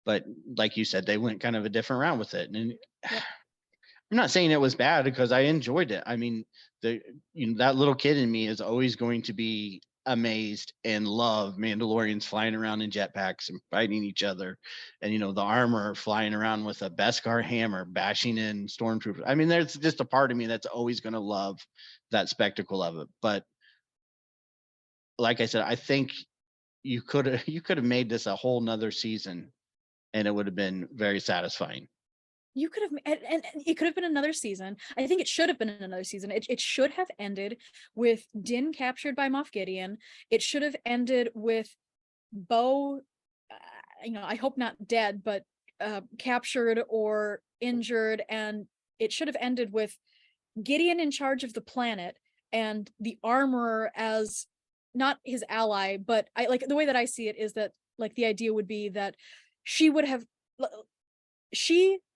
But like you said, they went kind of a different route with it. And I'm not saying it was bad, because I enjoyed it. I mean, that little kid in me is always going to be amazed and love Mandalorians flying around in jetpacks and fighting each other, and the armor flying around with a Beskar hammer bashing in stormtroopers. I mean, there's just a part of me that's always going to love that spectacle of it. But like I said, I think you could have made this a whole nother season, and it would have been very satisfying. You could have, and it could have been another season. I think it should have been another season. It should have ended with Din captured by Moff Gideon. It should have ended with Bo, I hope not dead, but captured or injured. And it should have ended with Gideon in charge of the planet and the armorer as not his ally, but I like the way that I see it is that like the idea would be that she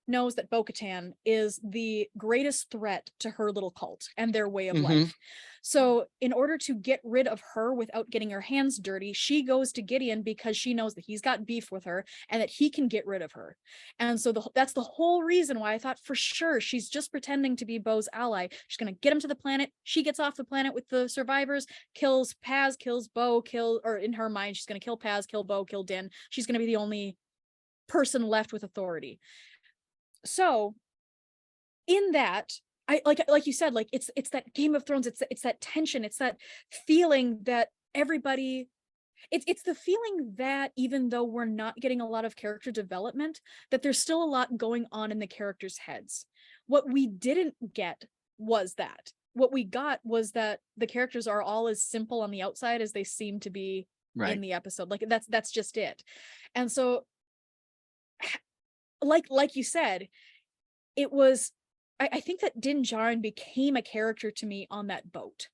knows that Bo-Katan is the greatest threat to her little cult and their way of life. So in order to get rid of her without getting her hands dirty, she goes to Gideon because she knows that he's got beef with her and that he can get rid of her. And so that's the whole reason why I thought for sure she's just pretending to be Bo's ally. She's going to get him to the planet. She gets off the planet with the survivors, kills Paz, kills Bo, or in her mind, she's going to kill Paz, kill Bo, kill Din. She's going to be the only person left with authority. So in that, I like you said, like it's that Game of Thrones, it's that tension, it's that feeling that everybody, it's the feeling that even though we're not getting a lot of character development, that there's still a lot going on in the characters' heads. What we didn't get was that. What we got was that the characters are all as simple on the outside as they seem to be in the episode. Like that's just it. And so like you said, it was, I think that Din Djarin became a character to me on that boat.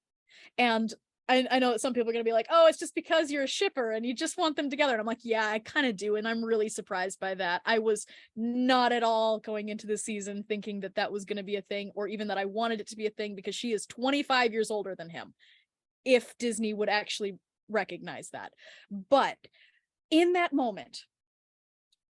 And I know that some people are going to be like, oh, it's just because you're a shipper and you just want them together. And I'm like, yeah, I kind of do. And I'm really surprised by that. I was not at all going into the season thinking that that was going to be a thing, or even that I wanted it to be a thing, because she is 25 years older than him, if Disney would actually recognize that. But in that moment,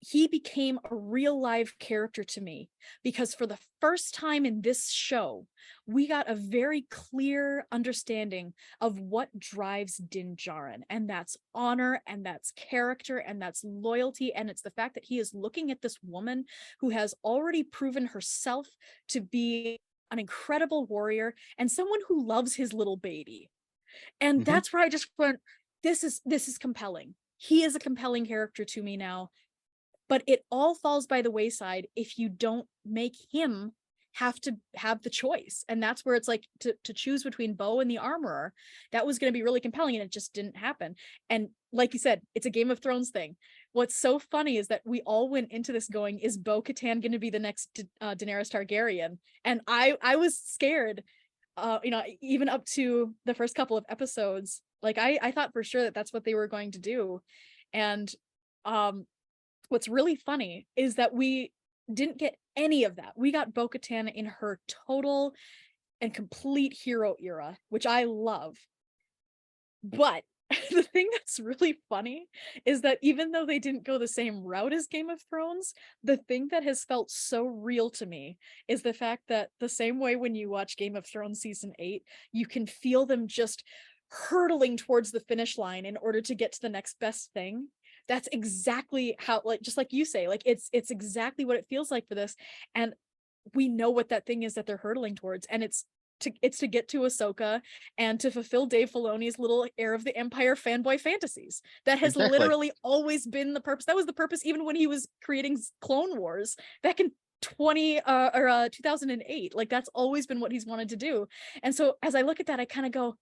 he became a real live character to me, because for the first time in this show, we got a very clear understanding of what drives Din Djarin, and that's honor, and that's character, and that's loyalty, and it's the fact that he is looking at this woman who has already proven herself to be an incredible warrior and someone who loves his little baby. And that's where I just went, this is compelling. He is a compelling character to me now. But it all falls by the wayside if you don't make him have to have the choice. And that's where it's like, to choose between Bo and the Armorer, that was going to be really compelling, and it just didn't happen. And like you said, it's a Game of Thrones thing. What's so funny is that we all went into this going, is Bo-Katan going to be the next Daenerys Targaryen? And I was scared, even up to the first couple of episodes. Like I thought for sure that that's what they were going to do. And what's really funny is that we didn't get any of that. We got Bo-Katan in her total and complete hero era, which I love. But the thing that's really funny is that even though they didn't go the same route as Game of Thrones, the thing that has felt so real to me is the fact that the same way when you watch Game of Thrones season 8, you can feel them just hurtling towards the finish line in order to get to the next best thing. That's exactly how, like, just like you say, like it's exactly what it feels like for this. And we know what that thing is that they're hurtling towards. And it's to get to Ahsoka and to fulfill Dave Filoni's little Heir of the Empire fanboy fantasies. That has literally always been the purpose. That was the purpose even when he was creating Clone Wars back in 2008. Like that's always been what he's wanted to do. And so as I look at that, I kind of go,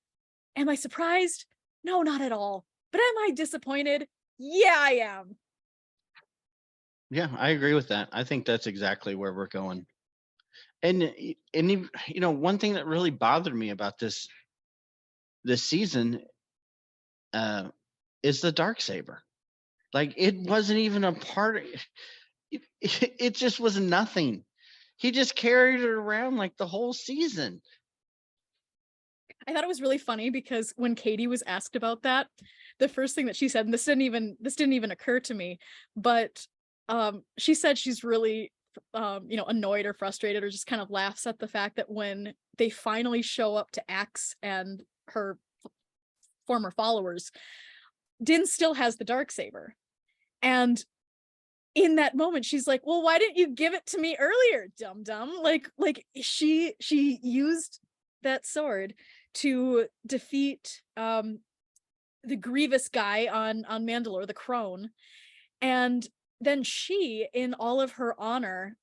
am I surprised? No, not at all. But am I disappointed? Yeah, I am. Yeah, I agree with that. I think that's exactly where we're going. And one thing that really bothered me about this season is the Darksaber. Like it wasn't even a part of it just was nothing. He just carried it around like the whole season. I thought it was really funny because when Katie was asked about that, the first thing that she said, and this didn't even occur to me, but she said she's really annoyed or frustrated, or just kind of laughs at the fact that when they finally show up to Axe and her former followers, Din still has the Darksaber. And in that moment, she's like, well, why didn't you give it to me earlier, dum-dum? Like she used that sword to defeat the Grievous guy on Mandalore, the Crone, and then she, in all of her honor,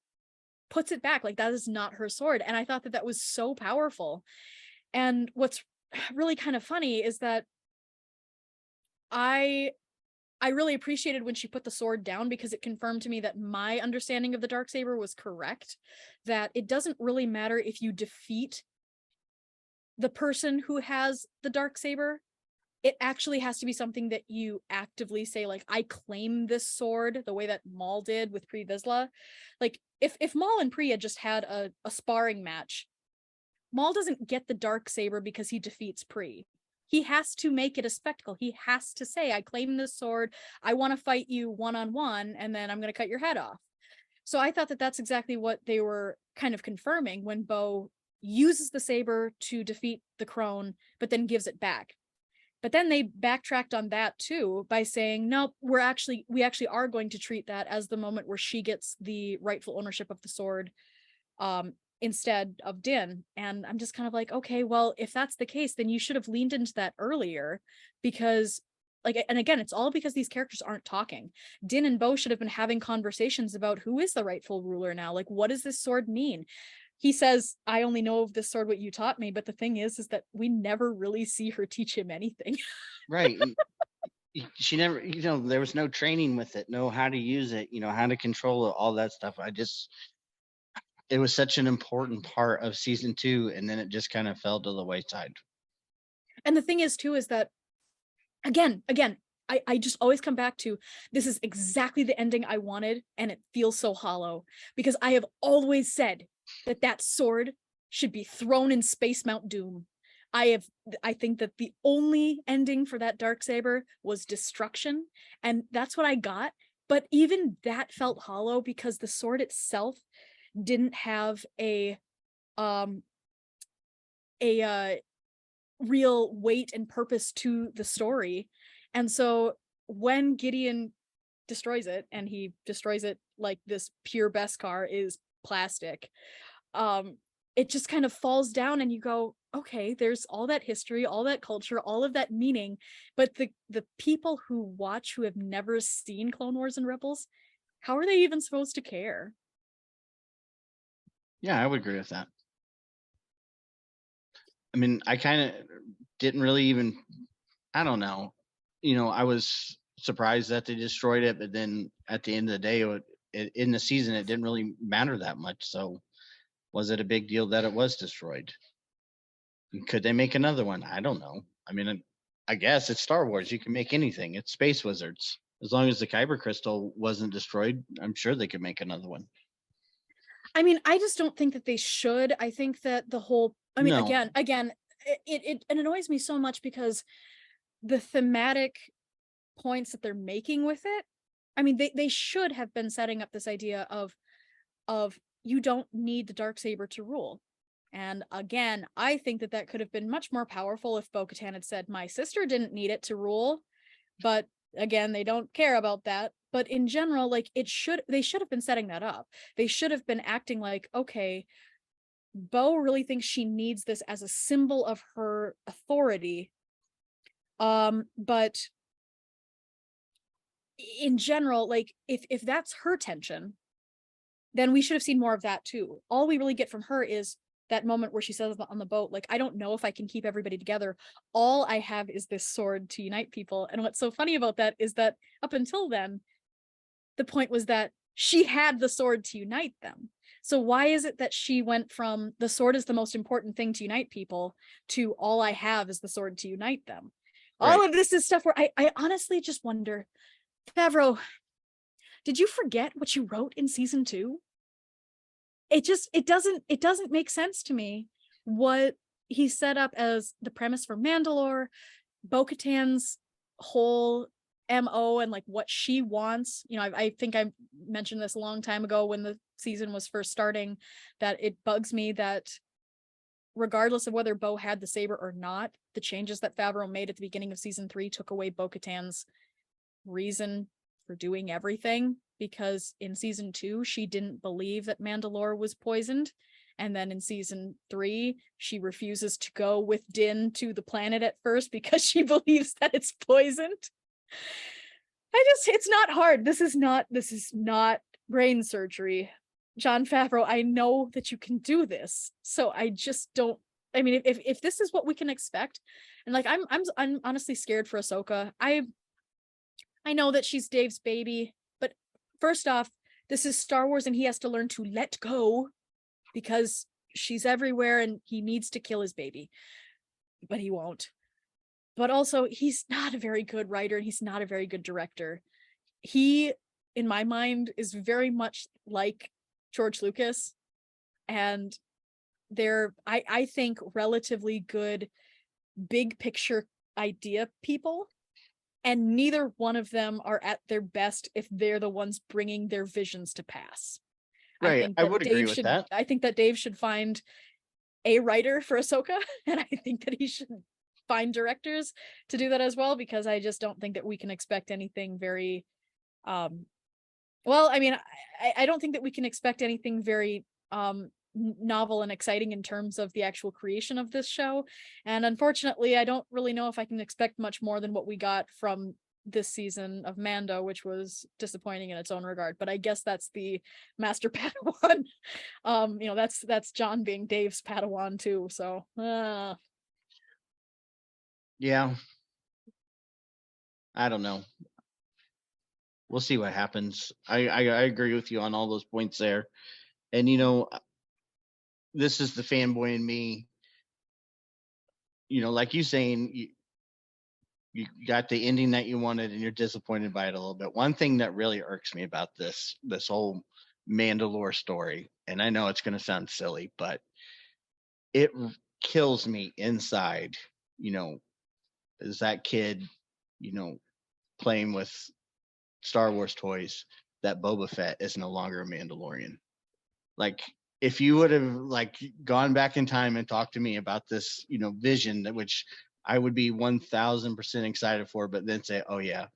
puts it back. Like that is not her sword. And I thought that was so powerful. And what's really kind of funny is that I really appreciated when she put the sword down, because it confirmed to me that my understanding of the Darksaber was correct, that it doesn't really matter if you defeat the person who has the Darksaber. It actually has to be something that you actively say, like, I claim this sword, the way that Maul did with Pre Vizsla. Like, if Maul and Pre had just had a sparring match, Maul doesn't get the Darksaber because he defeats Pre. He has to make it a spectacle. He has to say, I claim this sword, I want to fight you one-on-one, and then I'm going to cut your head off. So I thought that that's exactly what they were kind of confirming when Bo uses the saber to defeat the Crone, but then gives it back. But then they backtracked on that too by saying, nope, we actually are going to treat that as the moment where she gets the rightful ownership of the sword. instead of Din. And I'm just kind of like, okay, well, if that's the case, then you should have leaned into that earlier, because like, and again, it's all because these characters aren't talking. Din and Bo should have been having conversations about who is the rightful ruler now. Like, what does this sword mean? He says, I only know of this sword what you taught me, but the thing is that we never really see her teach him anything. Right. She never, there was no training with it, know how to use it, how to control it, all that stuff. It was such an important part of season 2, and then it just kind of fell to the wayside. And the thing is too, is that again, I just always come back to, this is exactly the ending I wanted, and it feels so hollow, because I have always said that sword should be thrown in Space Mount Doom. I think that the only ending for that Darksaber was destruction, and that's what I got. But even that felt hollow, because the sword itself didn't have a real weight and purpose to the story. And so when Gideon destroys it, and he destroys it like this pure Beskar is plastic, it just kind of falls down, and you go, okay, there's all that history, all that culture, all of that meaning, but the people who watch, who have never seen Clone Wars and Rebels, how are they even supposed to care? Yeah, I would agree with that. I mean, I kind of didn't really even, I don't know. I was surprised that they destroyed it, but then at the end of the day, in the season, it didn't really matter that much. So was it a big deal that it was destroyed? Could they make another one? I don't know. I mean, I guess it's Star Wars. You can make anything. It's Space Wizards. As long as the Kyber crystal wasn't destroyed, I'm sure they could make another one. I mean, I just don't think that they should. I think that the whole, I mean, No. again, it annoys me so much, because the thematic points that they're making with it, I mean, they should have been setting up this idea of you don't need the Darksaber to rule. And again, I think that could have been much more powerful if Bo-Katan had said, my sister didn't need it to rule. But again, they don't care about that. But in general, like, they should have been setting that up. They should have been acting like, okay, Bo really thinks she needs this as a symbol of her authority. But in general, like, if that's her tension, then we should have seen more of that too. All we really get from her is that moment where she says on the boat, like, I don't know if I can keep everybody together. All I have is this sword to unite people. And what's so funny about that is that up until then, the point was that she had the sword to unite them. So why is it that she went from the sword is the most important thing to unite people to all I have is the sword to unite them? Right. All of this is stuff where I honestly just wonder, Favreau, did you forget what you wrote in season 2? It doesn't make sense to me what he set up as the premise for Mandalore, Bo-Katan's whole MO, and like what she wants. I think I mentioned this a long time ago when the season was first starting, that it bugs me that regardless of whether Bo had the saber or not, the changes that Favreau made at the beginning of season 3 took away Bo-Katan's reason for doing everything, because in season 2 she didn't believe that Mandalore was poisoned, and then in season 3 she refuses to go with Din to the planet at first because she believes that it's poisoned. It's not hard. This is not brain surgery. Jon Favreau, I know that you can do this. So I just don't, I mean, if this is what we can expect, and like I'm honestly scared for Ahsoka. I know that she's Dave's baby, but first off, this is Star Wars and he has to learn to let go, because she's everywhere and he needs to kill his baby, but he won't. But also, he's not a very good writer and he's not a very good director. He, in my mind, is very much like George Lucas, and they're, I think, relatively good big picture idea people, and neither one of them are at their best if they're the ones bringing their visions to pass. Right, I would agree with that. I think that Dave should find a writer for Ahsoka, and I think that he should find directors to do that as well, because I just don't think that we can expect anything very well, I mean, I don't think that we can expect anything very novel and exciting in terms of the actual creation of this show. And unfortunately, I don't really know if I can expect much more than what we got from this season of Mando, which was disappointing in its own regard. But I guess that's the master Padawan. That's John being Dave's Padawan too. So yeah, I don't know. We'll see what happens. I agree with you on all those points there. And this is the fanboy in me. Like you saying, you got the ending that you wanted and you're disappointed by it a little bit. One thing that really irks me about this whole Mandalore story, and I know it's going to sound silly, but it kills me inside, is that kid, playing with Star Wars toys, that Boba Fett is no longer a Mandalorian. Like, if you would have gone back in time and talked to me about this, vision, which I would be 1000% excited for, but then say, oh yeah,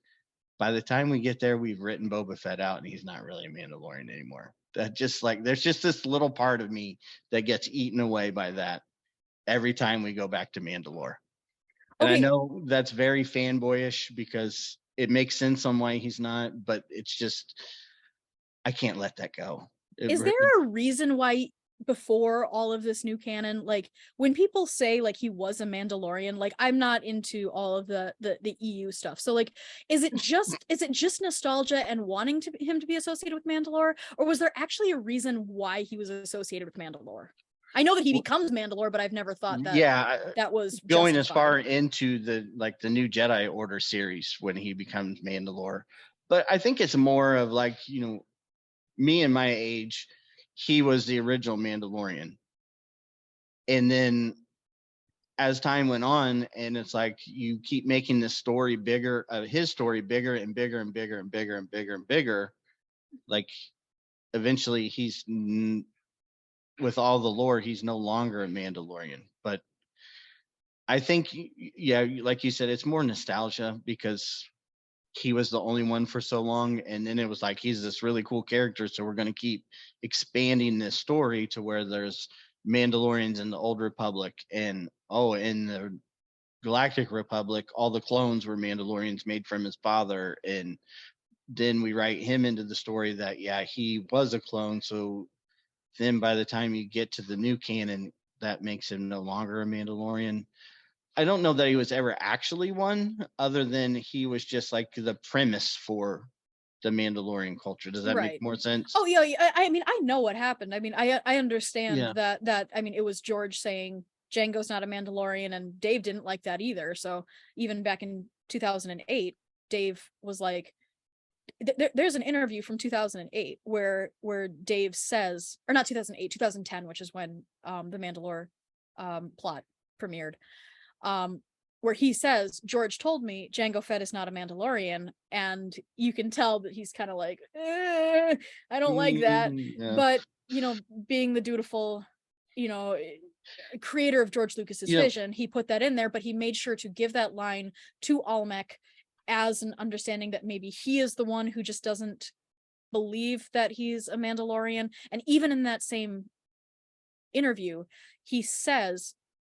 by the time we get there, we've written Boba Fett out and he's not really a Mandalorian anymore. That just there's just this little part of me that gets eaten away by that every time we go back to Mandalore. And I know that's very fanboyish because it makes sense on why he's not, but it's just, I can't let that go. Is there a reason why before all of this new canon, when people say he was a Mandalorian, I'm not into all of the EU stuff. So is it just nostalgia and wanting him to be associated with Mandalore, or was there actually a reason why he was associated with Mandalore? I know that he becomes Mandalore, but I've never thought that that was going justified. as far into the new Jedi Order series when he becomes Mandalore. But I think it's more of me and my age, he was the original Mandalorian. And then as time went on, and it's you keep making this story bigger, his story bigger and bigger and bigger and bigger and bigger and bigger. Eventually he's, with all the lore, he's no longer a Mandalorian. But I think, yeah, like you said, it's more nostalgia because he was the only one for so long, and then it was he's this really cool character, so we're going to keep expanding this story to where there's Mandalorians in the Old Republic, and in the Galactic Republic all the clones were Mandalorians made from his father, and then we write him into the story that he was a clone. So then by the time you get to the new canon, that makes him no longer a Mandalorian. I don't know that he was ever actually one, other than he was just the premise for the Mandalorian culture. Does that make more sense? Oh yeah. I mean, I know what happened. I mean, I understand that. I mean, it was George saying Jango's not a Mandalorian, and Dave didn't like that either. So even back in 2008, Dave was there's an interview from 2008 where Dave says, or not 2008, 2010, which is when the Mandalore plot premiered. Where he says, George told me Jango Fett is not a Mandalorian, and you can tell that he's kind of I don't like that. Yeah. But being the dutiful, creator of George Lucas's vision, he put that in there, but he made sure to give that line to Almec as an understanding that maybe he is the one who just doesn't believe that he's a Mandalorian. And even in that same interview, he says,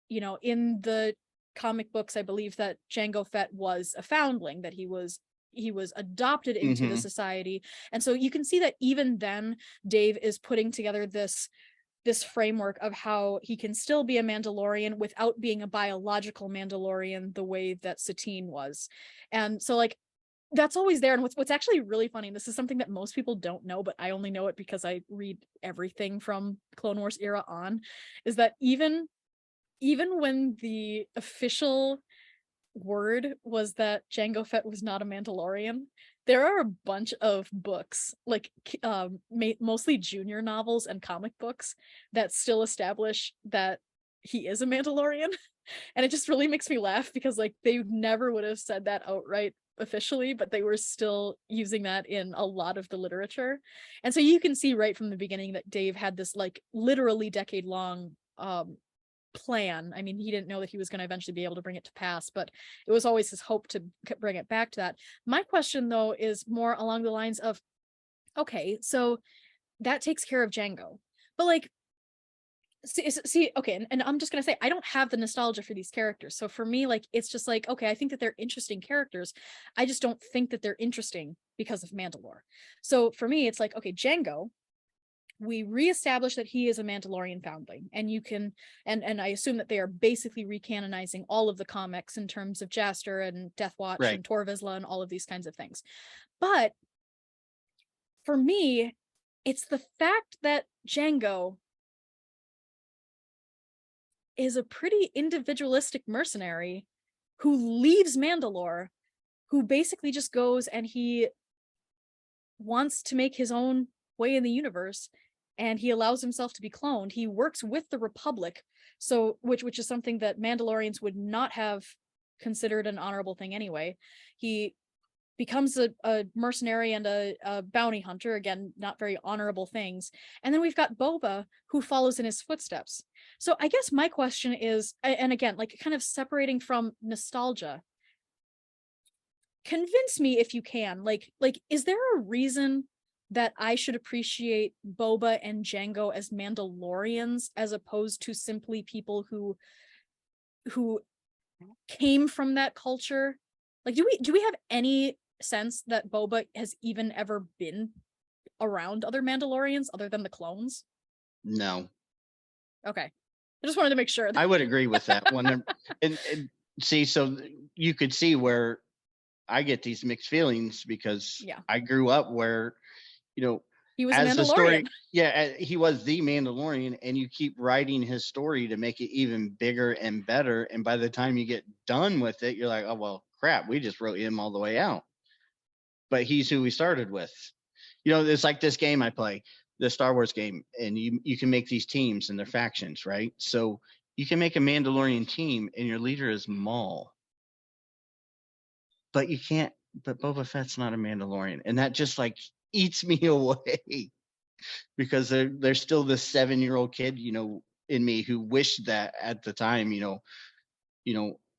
in the comic books, I believe that Jango Fett was a foundling, that he was adopted into the society. And so you can see that even then Dave is putting together this framework of how he can still be a Mandalorian without being a biological Mandalorian the way that Satine was. And so that's always there. And what's actually really funny, and this is something that most people don't know, but I only know it because I read everything from Clone Wars era on, is that even when the official word was that Jango Fett was not a Mandalorian, there are a bunch of books, mostly junior novels and comic books, that still establish that he is a Mandalorian. And it just really makes me laugh because they never would have said that outright officially, but they were still using that in a lot of the literature. And so you can see right from the beginning that Dave had this literally decade-long plan. I mean, he didn't know that he was going to eventually be able to bring it to pass, but it was always his hope to bring it back to that. My question though is more along the lines of, okay, so that takes care of Jango, but see, okay, and I'm just gonna say I don't have the nostalgia for these characters. So for me, like, it's just like, okay, I think that they're interesting characters. I just don't think that they're interesting because of Mandalore. So for me, it's like, okay, Django, we reestablish that he is a Mandalorian foundling, and you can, and I assume that they are basically recanonizing all of the comics in terms of Jaster and Death Watch Right. and Tor Vizsla and all of these kinds of things. But for me, it's the fact that Django is a pretty individualistic mercenary who leaves Mandalore, who basically just goes and he wants to make his own way in the universe, and he allows himself to be cloned. He works with the Republic, so which is something that Mandalorians would not have considered an honorable thing anyway. He becomes a mercenary and a bounty hunter, again, not very honorable things. And then we've got Boba, who follows in his footsteps. So I guess my question is, and again, like, kind of separating from nostalgia, convince me if you can, like is there a reason that I should appreciate Boba and Django as Mandalorians as opposed to simply people who came from that culture? Like, do we have any sense that Boba has even ever been around other Mandalorians other than the clones? No. Okay. I just wanted to make sure. I would agree with that one. And see, so you could see where I get these mixed feelings because I grew up where, he was as a Mandalorian. He was the Mandalorian, and you keep writing his story to make it even bigger and better. And by the time you get done with it, you're like, oh, well, crap, we just wrote him all the way out. But he's who we started with. It's like this game I play, the Star Wars game, and you can make these teams and their factions, right? So you can make a Mandalorian team and your leader is Maul. But you can't, but Boba Fett's not a Mandalorian. And that just like eats me away because there's still this 7-year-old kid, in me who wished that at the time,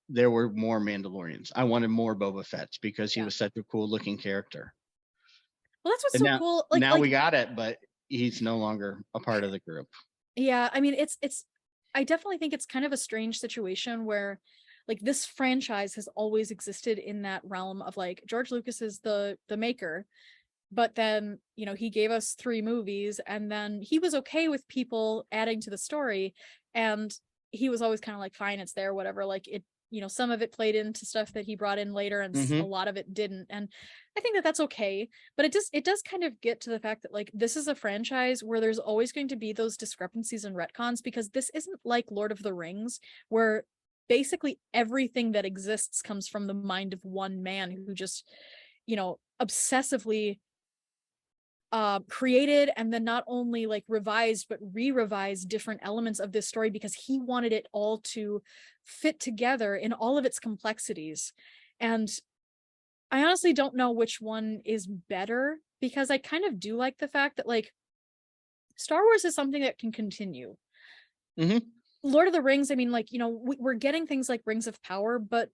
there were more Mandalorians. I wanted more Boba Fett's because he was such a cool looking character. Well, that's what's so cool. Now we got it, but he's no longer a part of the group. Yeah, I mean, it's I definitely think it's kind of a strange situation where, like, this franchise has always existed in that realm of, like, George Lucas is the maker, but then, he gave us 3 movies, and then he was okay with people adding to the story, and he was always kind of like, fine, it's there, whatever. Like, it, some of it played into stuff that he brought in later, and a lot of it didn't. And I think that that's okay, but it does kind of get to the fact that, like, this is a franchise where there's always going to be those discrepancies and retcons, because this isn't like Lord of the Rings, where basically everything that exists comes from the mind of one man who just, obsessively created and then not only like revised but re-revised different elements of this story because he wanted it all to fit together in all of its complexities. And I honestly don't know which one is better, because I kind of do like the fact that, like, Star Wars is something that can continue. Lord of the Rings, I mean, like, we're getting things like Rings of Power, but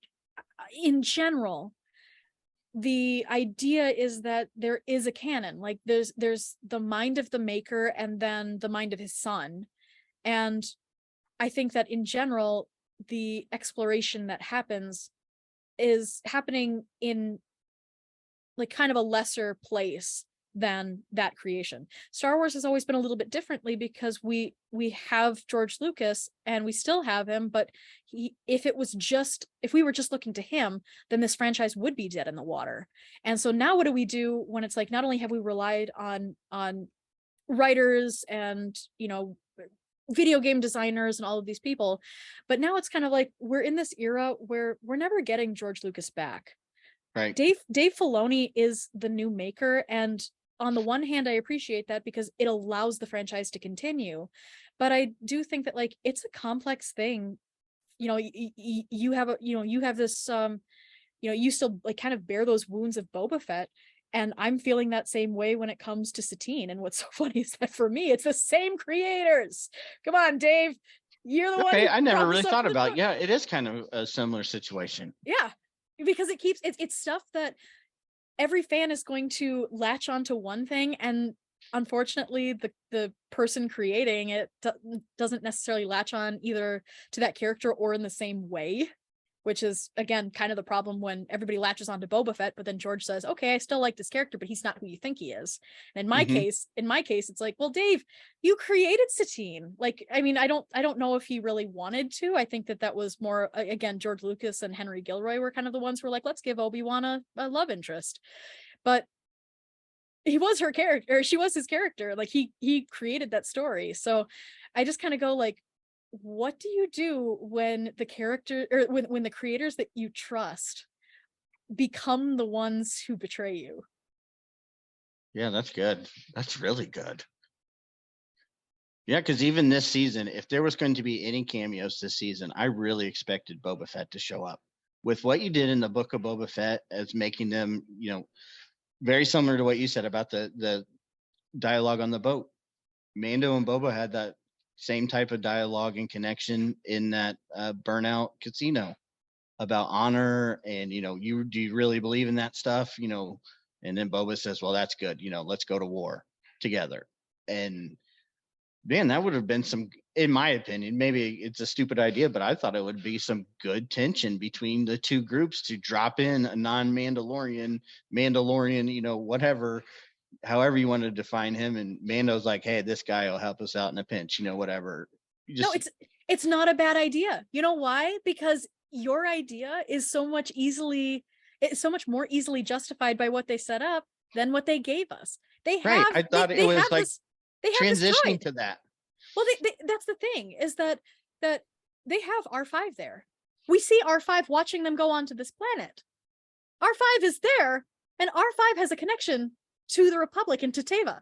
in general, the idea is that there is a canon. Like, there's the mind of the maker and then the mind of his son. And I think that in general, the exploration that happens is happening in, like, kind of a lesser place than that creation. Star Wars has always been a little bit differently because we have George Lucas and we still have him, but if we were just looking to him, then this franchise would be dead in the water. And so now what do we do when it's like, not only have we relied on writers and, video game designers and all of these people, but now it's kind of like we're in this era where we're never getting George Lucas back. Right. Dave Filoni is the new maker, and on the one hand, I appreciate that because it allows the franchise to continue, but I do think that, like, it's a complex thing. You have this, you still, like, kind of bear those wounds of Boba Fett, and I'm feeling that same way when it comes to Satine. And what's so funny is that for me, it's the same creators. Come on, Dave, you're the one. Okay, I never really thought about. Yeah, it is kind of a similar situation. Yeah, because it's stuff that every fan is going to latch onto one thing, and unfortunately the person creating it doesn't necessarily latch on either to that character or in the same way, which is again kind of the problem when everybody latches onto Boba Fett, but then George says, okay, I still like this character, but he's not who you think he is. And in my case, it's like, well, Dave, you created Satine. Like, I mean, I don't know if he really wanted to. I think that was more, again, George Lucas and Henry Gilroy were kind of the ones who were like, let's give Obi-Wan a love interest. But he was her character, or she was his character. Like he created that story. So I just kind of go like, what do you do when the character, or when the creators that you trust become the ones who betray you? Yeah, that's good. That's really good. Yeah, because even this season, if there was going to be any cameos this season, I really expected Boba Fett to show up. With what you did in the Book of Boba Fett as making them, very similar to what you said about the dialogue on the boat. Mando and Boba had that same type of dialogue and connection in that Burnout casino about honor and, do you really believe in that stuff? And then Boba says, well, that's good. Let's go to war together. And man, that would have been some, in my opinion, maybe it's a stupid idea, but I thought it would be some good tension between the two groups to drop in a non-Mandalorian, whatever, however you want to define him. And Mando's like, hey, this guy will help us out in a pinch, whatever. No, it's not a bad idea. You know why? Because your idea is so much more easily justified by what they set up than what they gave us. They have, I thought it was like transitioning to that. Well, that's the thing, is that they have R5 there. We see R5 watching them go onto this planet. R5 is there, and R5 has a connection to the Republic and to Teva.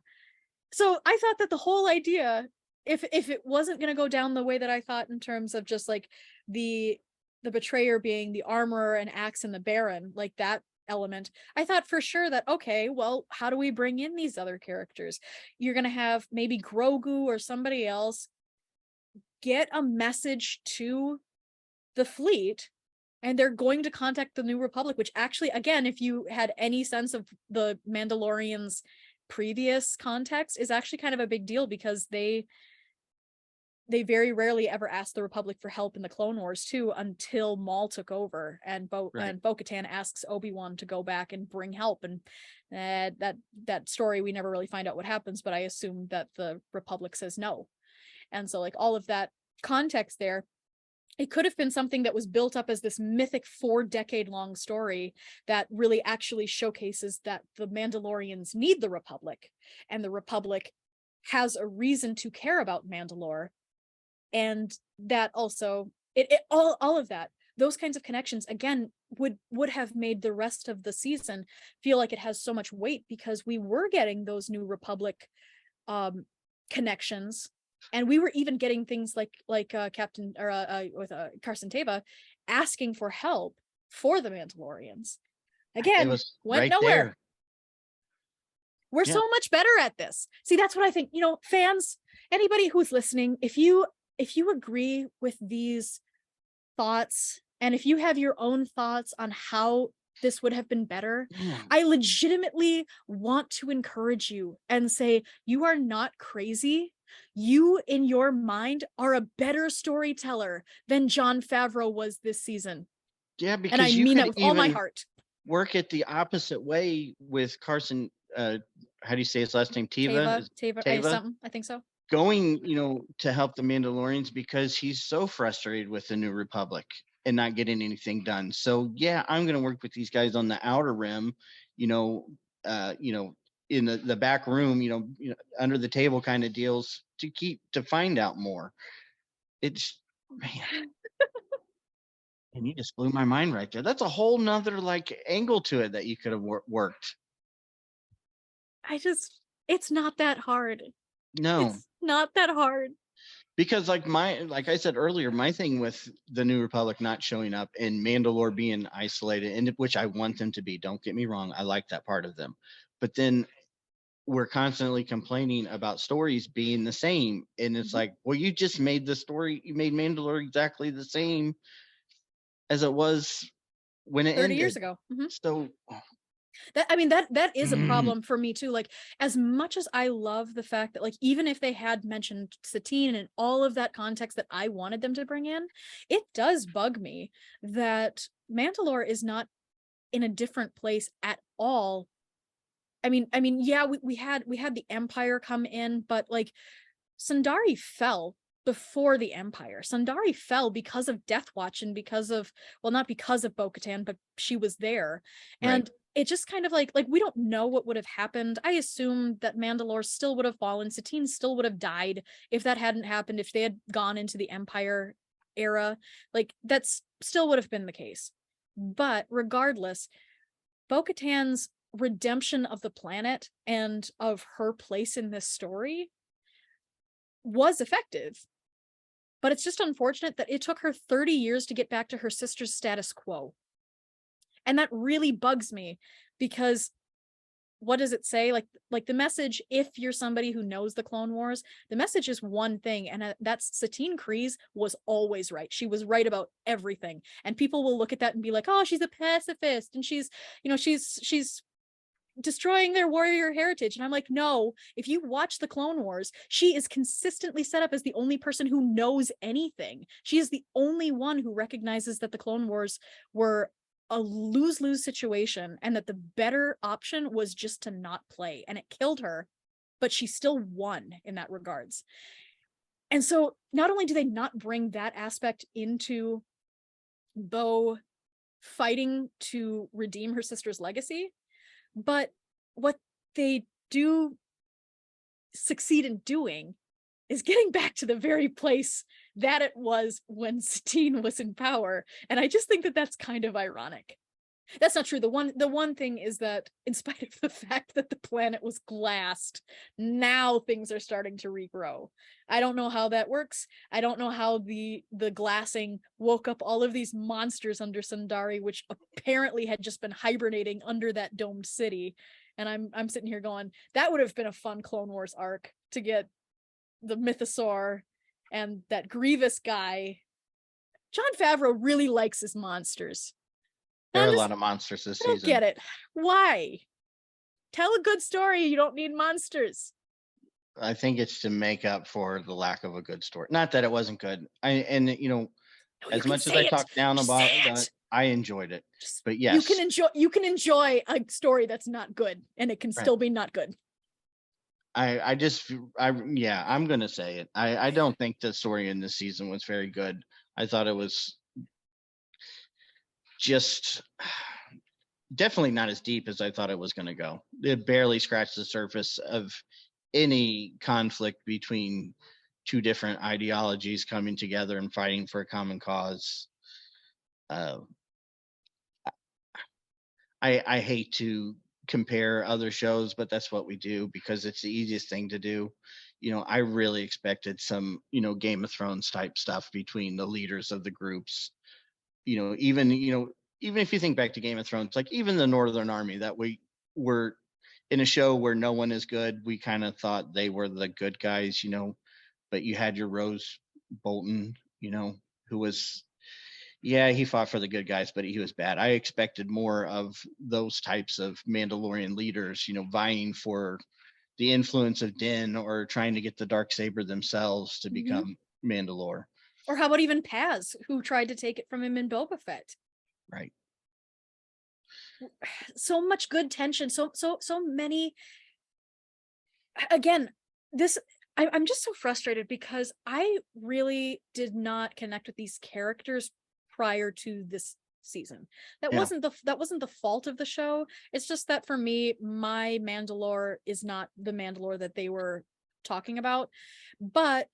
So I thought that the whole idea, if it wasn't going to go down the way that I thought in terms of just like the betrayer being the armorer and Axe and the Baron, like that element, I thought for sure that, okay, well, how do we bring in these other characters? You're going to have maybe Grogu or somebody else get a message to the fleet, and they're going to contact the New Republic, which actually, again, if you had any sense of the Mandalorians' previous context, is actually kind of a big deal, because they very rarely ever asked the Republic for help in the Clone Wars too, until Maul took over, and Bo-Katan asks Obi-Wan to go back and bring help, and that story we never really find out what happens, but I assume that the Republic says no. And so like all of that context there, it could have been something that was built up as this mythic 4-decade-long story that really actually showcases that the Mandalorians need the Republic, and the Republic has a reason to care about Mandalore. And that also, all of that, those kinds of connections, again, would have made the rest of the season feel like it has so much weight, because we were getting those New Republic connections. And we were even getting things like Captain with Carson Teva asking for help for the Mandalorians. Again, went right nowhere. there. We're so much better at this. See, that's what I think. Fans, anybody who's listening, if you agree with these thoughts, and if you have your own thoughts on how this would have been better, I legitimately want to encourage you and say, you are not crazy. You, in your mind, are a better storyteller than Jon Favreau was this season. Yeah, because and I mean that with all my heart. Work it the opposite way with Carson. How do you say his last name? Teva, something. I think so. Going, to help the Mandalorians, because he's so frustrated with the New Republic and not getting anything done. So yeah, I'm going to work with these guys on the outer rim, in the back room, under the table kind of deals to find out more. It's, man. And you just blew my mind right there. That's a whole nother angle to it that you could have worked. It's not that hard. No, it's not that hard. Because like I said earlier, my thing with the New Republic not showing up and Mandalore being isolated, and which I want them to be, don't get me wrong, I like that part of them. But then we're constantly complaining about stories being the same. And it's like, well, you just made you made Mandalore exactly the same as it was when it 30 ended. years ago. So That is a Mm. problem for me too. Like, as much as I love the fact that, like, even if they had mentioned Satine and all of that context that I wanted them to bring in, it does bug me that Mandalore is not in a different place at all. Yeah, we had the Empire come in, but like, Sundari fell before the Empire. Sundari fell because of Death Watch and because of, well, not because of Bo-Katan, but she was there. And Right. it just kind of like we don't know what would have happened. I assume that Mandalore still would have fallen. Satine still would have died if that hadn't happened, if they had gone into the Empire era. Like, that's still would have been the case. But regardless, Bo-Katan's redemption of the planet and of her place in this story was effective. But it's just unfortunate that it took her 30 years to get back to her sister's status quo. And that really bugs me, because what does it say? Like the message, if you're somebody who knows the Clone Wars, the message is one thing, and that's Satine Kryze was always right. She was right about everything. And people will look at that and be like, oh, she's a pacifist, and she's destroying their warrior heritage. And I'm like, no, if you watch the Clone Wars, she is consistently set up as the only person who knows anything. She is the only one who recognizes that the Clone Wars were a lose-lose situation and that the better option was just to not play, and it killed her, but she still won in that regards. And so not only do they not bring that aspect into Bo fighting to redeem her sister's legacy, but what they do succeed in doing is getting back to the very place that it was when Satine was in power. And I just think that that's kind of ironic. That's not true. The one thing is that, in spite of the fact that the planet was glassed, now things are starting to regrow. I don't know how that works. I don't know how the glassing woke up all of these monsters under Sundari, which apparently had just been hibernating under that domed city. And I'm sitting here going, that would have been a fun Clone Wars arc to get the Mythosaur and that Grievous guy. Jon Favreau really likes his monsters. There are a lot of monsters this I don't season. get it. Why? Tell a good story. You don't need monsters. I think it's to make up for the lack of a good story. Not that it wasn't good. As much as I talked down about it, I enjoyed it. But yes, you can enjoy a story that's not good, and it can still be not good. I'm gonna say it. I don't think the story in this season was very good. I thought it was just definitely not as deep as I thought it was going to go. It barely scratched the surface of any conflict between two different ideologies coming together and fighting for a common cause. I hate to compare other shows, but that's what we do because it's the easiest thing to do. I really expected some, Game of Thrones type stuff between the leaders of the groups. Even if you think back to Game of Thrones, like even the Northern Army that we were in a show where no one is good, we kind of thought they were the good guys, but you had your Rose Bolton, who was, he fought for the good guys, but he was bad. I expected more of those types of Mandalorian leaders, vying for the influence of Din or trying to get the Darksaber themselves to become Mandalore. Or how about even Paz, who tried to take it from him in Boba Fett? Right. So much good tension. So many. Again, I'm just so frustrated because I really did not connect with these characters prior to this season. That wasn't the fault of the show. It's just that for me, my Mandalore is not the Mandalore that they were talking about. But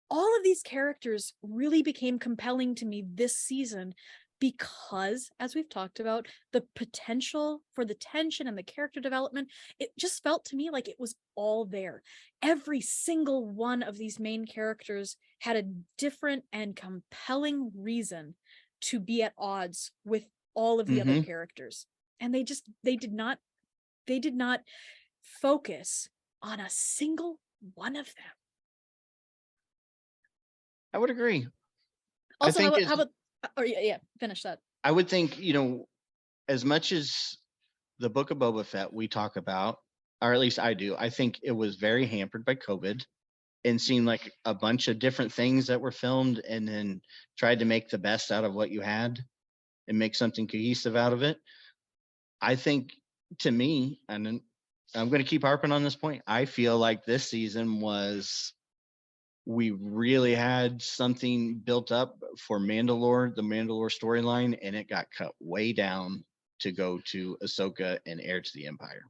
all of these characters really became compelling to me this season because, as we've talked about, the potential for the tension and the character development, it just felt to me like it was all there. Every single one of these main characters had a different and compelling reason to be at odds with all of the other characters. And they did not focus on a single one of them. I would agree. Also, how about finish that. I would think, as much as the Book of Boba Fett we talk about, or at least I do, I think it was very hampered by COVID and seemed like a bunch of different things that were filmed and then tried to make the best out of what you had and make something cohesive out of it. I think, to me, and I'm going to keep harping on this point, I feel like this season we really had something built up for the Mandalore storyline, and it got cut way down to go to Ahsoka and Heir to the Empire.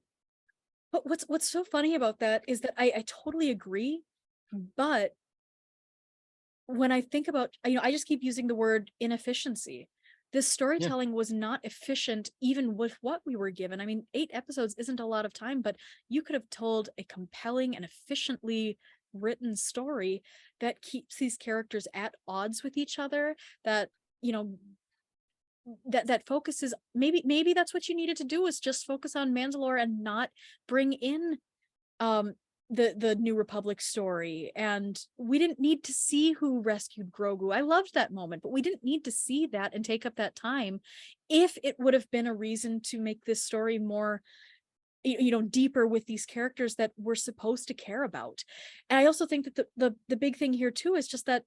But what's so funny about that is that I totally agree, but when I think about, I just keep using the word inefficiency. This storytelling was not efficient even with what we were given. I mean, 8 episodes isn't a lot of time, but you could have told a compelling and efficiently written story that keeps these characters at odds with each other, that, that focuses, maybe that's what you needed to do, is just focus on Mandalore and not bring in the New Republic story. And we didn't need to see who rescued Grogu. I loved that moment, but we didn't need to see that and take up that time if it would have been a reason to make this story more deeper with these characters that we're supposed to care about. And I also think that the big thing here too is just that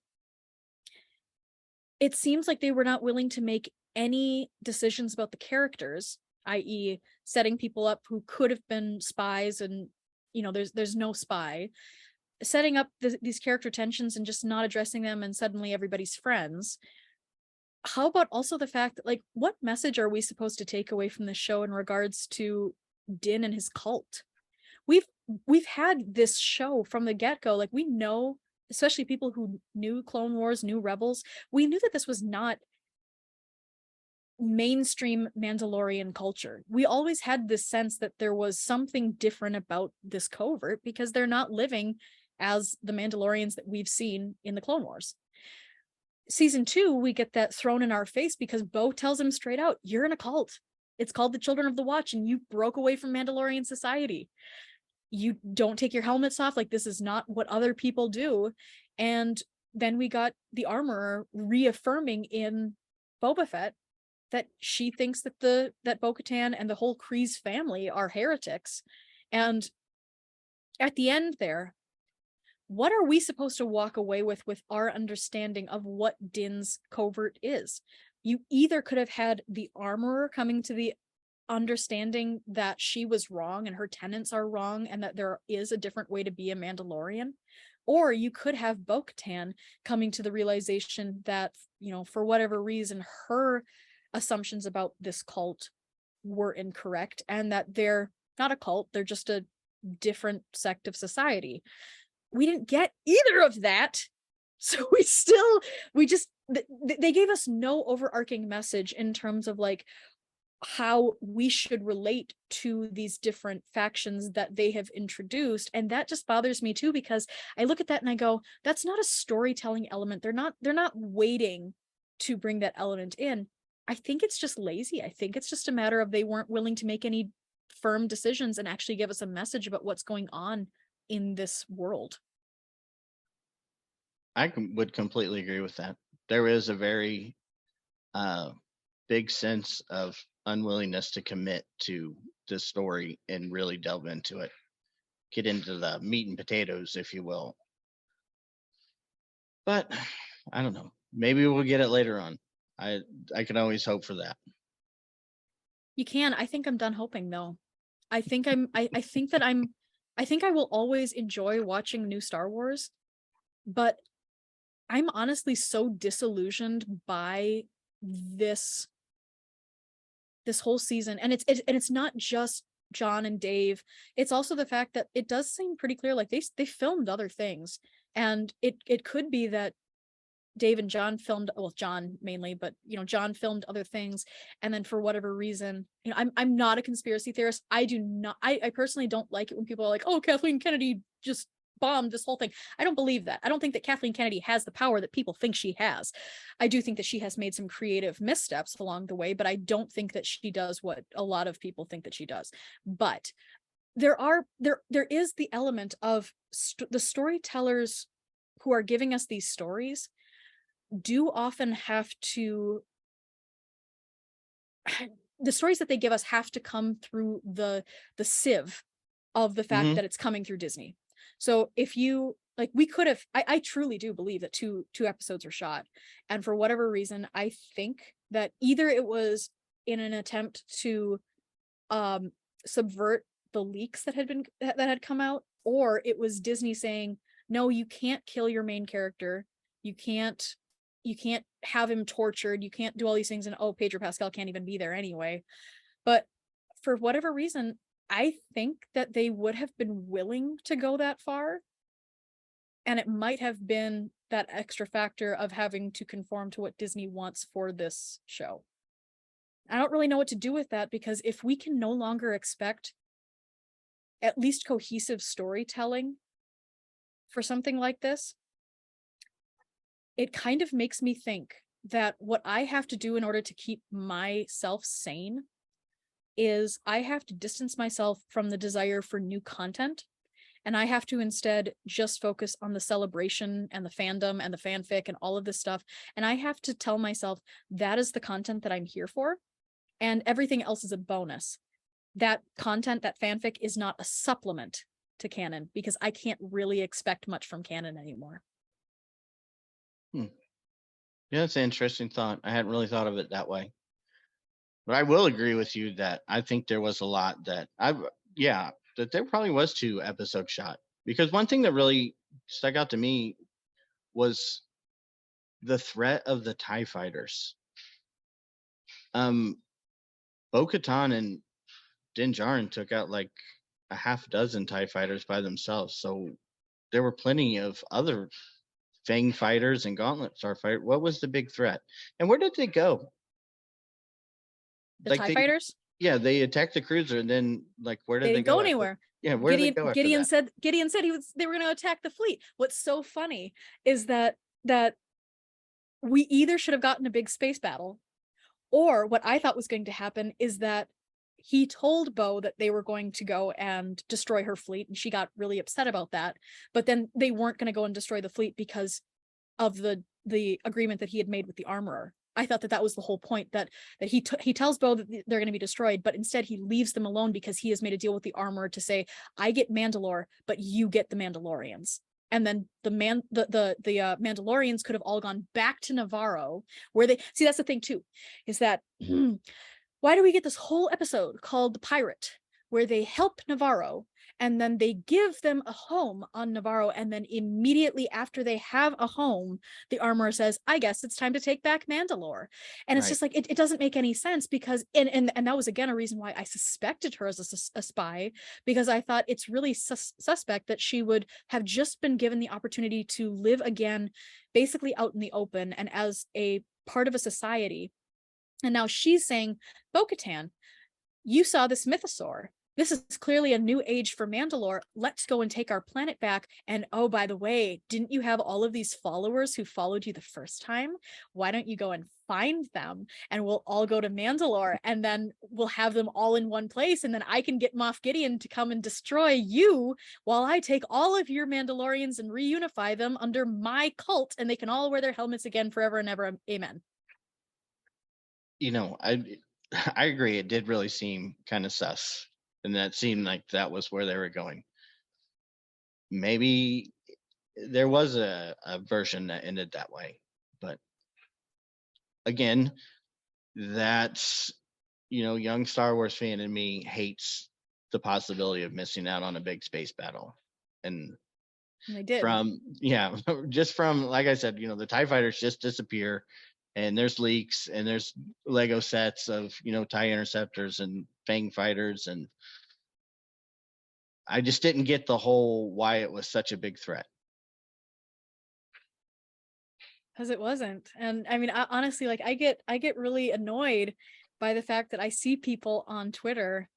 it seems like they were not willing to make any decisions about the characters, i.e. setting people up who could have been spies, and there's no spy, setting up these character tensions and just not addressing them, and suddenly everybody's friends. How about also the fact that, like, what message are we supposed to take away from the show in regards to Din and his cult? We've had this show from the get-go. Like, we know, especially people who knew Clone Wars, knew Rebels, we knew that this was not mainstream Mandalorian culture. We always had this sense that there was something different about this covert because they're not living as the Mandalorians that we've seen in the Clone Wars. Season 2, we get that thrown in our face because Bo tells him straight out, you're in a cult. It's called the Children of the Watch, and you broke away from Mandalorian society. You don't take your helmets off. Like, this is not what other people do. And then we got the Armorer reaffirming in Boba Fett that she thinks that Bo-Katan and the whole Kryze family are heretics. And at the end there, what are we supposed to walk away with our understanding of what Din's covert is? You either could have had the Armorer coming to the understanding that she was wrong and her tenets are wrong and that there is a different way to be a Mandalorian, or you could have Bo-Katan coming to the realization that, for whatever reason, her assumptions about this cult were incorrect and that they're not a cult, they're just a different sect of society. We didn't get either of that. So they gave us no overarching message in terms of like how we should relate to these different factions that they have introduced. And that just bothers me too, because I look at that and I go, that's not a storytelling element. They're not waiting to bring that element in. I think it's just lazy. I think it's just a matter of they weren't willing to make any firm decisions and actually give us a message about what's going on in this world. I would completely agree with that. There is a very big sense of unwillingness to commit to the story and really delve into it, get into the meat and potatoes, if you will. But I don't know. Maybe we'll get it later on. I can always hope for that. You can. I think I'm done hoping though. I think I will always enjoy watching new Star Wars, but I'm honestly so disillusioned by this whole season. And it's not just John and Dave. It's also the fact that it does seem pretty clear like they filmed other things. And it could be that Dave and John filmed, well, John mainly, but John filmed other things, and then for whatever reason, I'm not a conspiracy theorist. I personally don't like it when people are like, oh, Kathleen Kennedy just bombed this whole thing. I don't believe that. I don't think that Kathleen Kennedy has the power that people think she has. I do think that she has made some creative missteps along the way, but I don't think that she does what a lot of people think that she does. But there is the element of the storytellers who are giving us these stories do often have to the stories that they give us have to come through the sieve of the fact that it's coming through Disney. So if you like, we could have, I truly do believe that two episodes were shot. And for whatever reason, I think that either it was in an attempt to subvert the leaks that had come out, or it was Disney saying, no, you can't kill your main character. You can't have him tortured. You can't do all these things. And oh, Pedro Pascal can't even be there anyway. But for whatever reason, I think that they would have been willing to go that far. And it might have been that extra factor of having to conform to what Disney wants for this show. I don't really know what to do with that, because if we can no longer expect at least cohesive storytelling for something like this, it kind of makes me think that what I have to do in order to keep myself sane is I have to distance myself from the desire for new content. And I have to instead just focus on the celebration and the fandom and the fanfic and all of this stuff. And I have to tell myself that is the content that I'm here for. And everything else is a bonus. That content, that fanfic, is not a supplement to canon, because I can't really expect much from canon anymore. Yeah, that's an interesting thought. I hadn't really thought of it that way. But I will agree with you that I think there was a lot that that there probably was 2 episodes shot. Because one thing that really stuck out to me was the threat of the TIE fighters. Bo-Katan and Din Djarin took out like a half dozen TIE fighters by themselves. So there were plenty of other Fang fighters and Gauntlet Starfighter. What was the big threat? And where did they go? The TIE fighters? Yeah, they attacked the cruiser, and then like where did they go anywhere? Yeah, where did they go after Gideon that? said they were going to attack the fleet. What's so funny is that we either should have gotten a big space battle, or what I thought was going to happen is that he told Bo that they were going to go and destroy her fleet, and she got really upset about that. But then they weren't going to go and destroy the fleet because of the agreement that he had made with the armorer. I thought that was the whole point, that he tells Bo that they're going to be destroyed, but instead he leaves them alone because he has made a deal with the armorer to say, I get Mandalore, but you get the Mandalorians. And then the Mandalorians could have all gone back to Navarro, where they see. That's the thing too, is that why do we get this whole episode called The Pirate, where they help Navarro and then they give them a home on Navarro, and then immediately after they have a home, the armorer says, I guess it's time to take back Mandalore. And it's just like, it doesn't make any sense, because and that was again a reason why I suspected her as a spy, because I thought it's really suspect that she would have just been given the opportunity to live again, basically out in the open and as a part of a society. And now she's saying, Bo-Katan, you saw this mythosaur. This is clearly a new age for Mandalore. Let's go and take our planet back. And oh, by the way, didn't you have all of these followers who followed you the first time? Why don't you go and find them, and we'll all go to Mandalore, and then we'll have them all in one place. And then I can get Moff Gideon to come and destroy you while I take all of your Mandalorians and reunify them under my cult, and they can all wear their helmets again forever and ever. Amen. You know, I agree. It did really seem kind of sus. And that seemed like that was where they were going. Maybe there was a version that ended that way. But again, that's, young Star Wars fan in me hates the possibility of missing out on a big space battle. And they did. Just from, like I said, the TIE fighters just disappear. And there's leaks, and there's Lego sets of, TIE interceptors and Fang fighters. And I just didn't get the whole why it was such a big threat. Because it wasn't. And I mean, honestly, like I get really annoyed by the fact that I see people on Twitter,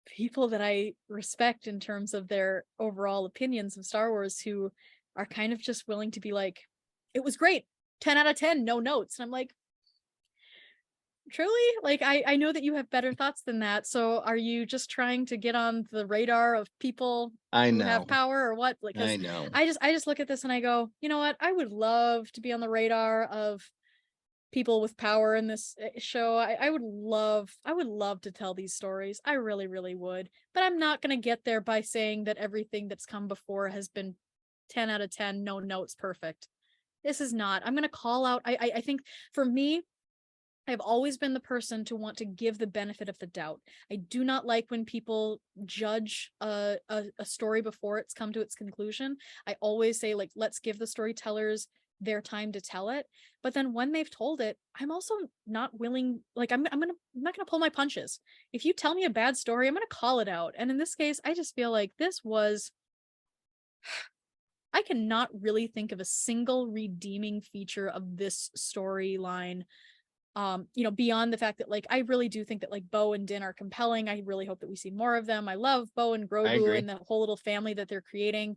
people that I respect in terms of their overall opinions of Star Wars, who are kind of just willing to be like, it was great, 10 out of 10, no notes. And I'm like, truly? Like, I know that you have better thoughts than that. So are you just trying to get on the radar of people who have power, or what? Like, I know. I just look at this and I go, you know what? I would love to be on the radar of people with power in this show. I would love to tell these stories. I really, really would. But I'm not going to get there by saying that everything that's come before has been 10 out of 10, no notes, perfect. This is not. I'm going to call out. I think for me, I've always been the person to want to give the benefit of the doubt. I do not like when people judge a story before it's come to its conclusion. I always say, like, let's give the storytellers their time to tell it. But then when they've told it, I'm also not willing, like, I'm not gonna pull my punches. If you tell me a bad story, I'm gonna call it out. And in this case, I just feel like this was, I cannot really think of a single redeeming feature of this storyline. Beyond the fact that, like, I really do think that, like, Bo and Din are compelling. I really hope that we see more of them. I love Bo and I Grogu agree. and the whole little family that they're creating.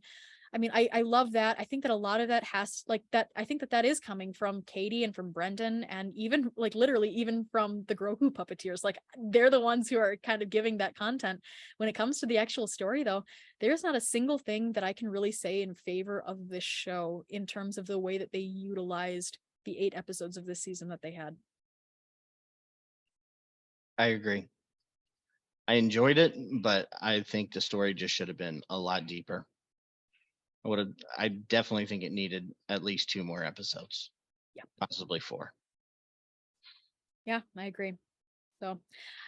I mean, I love that. I think that a lot of that has, like, that, I think that that is coming from Katie and from Brendan, and even, like, literally even from the Grogu puppeteers. Like, they're the ones who are kind of giving that content. When it comes to the actual story, though, there's not a single thing that I can really say in favor of this show in terms of the way that they utilized the 8 episodes of this season that they had. I agree. I enjoyed it, but I think the story just should have been a lot deeper. I definitely think it needed at least 2 more episodes. Yeah. Possibly 4. Yeah, I agree. So,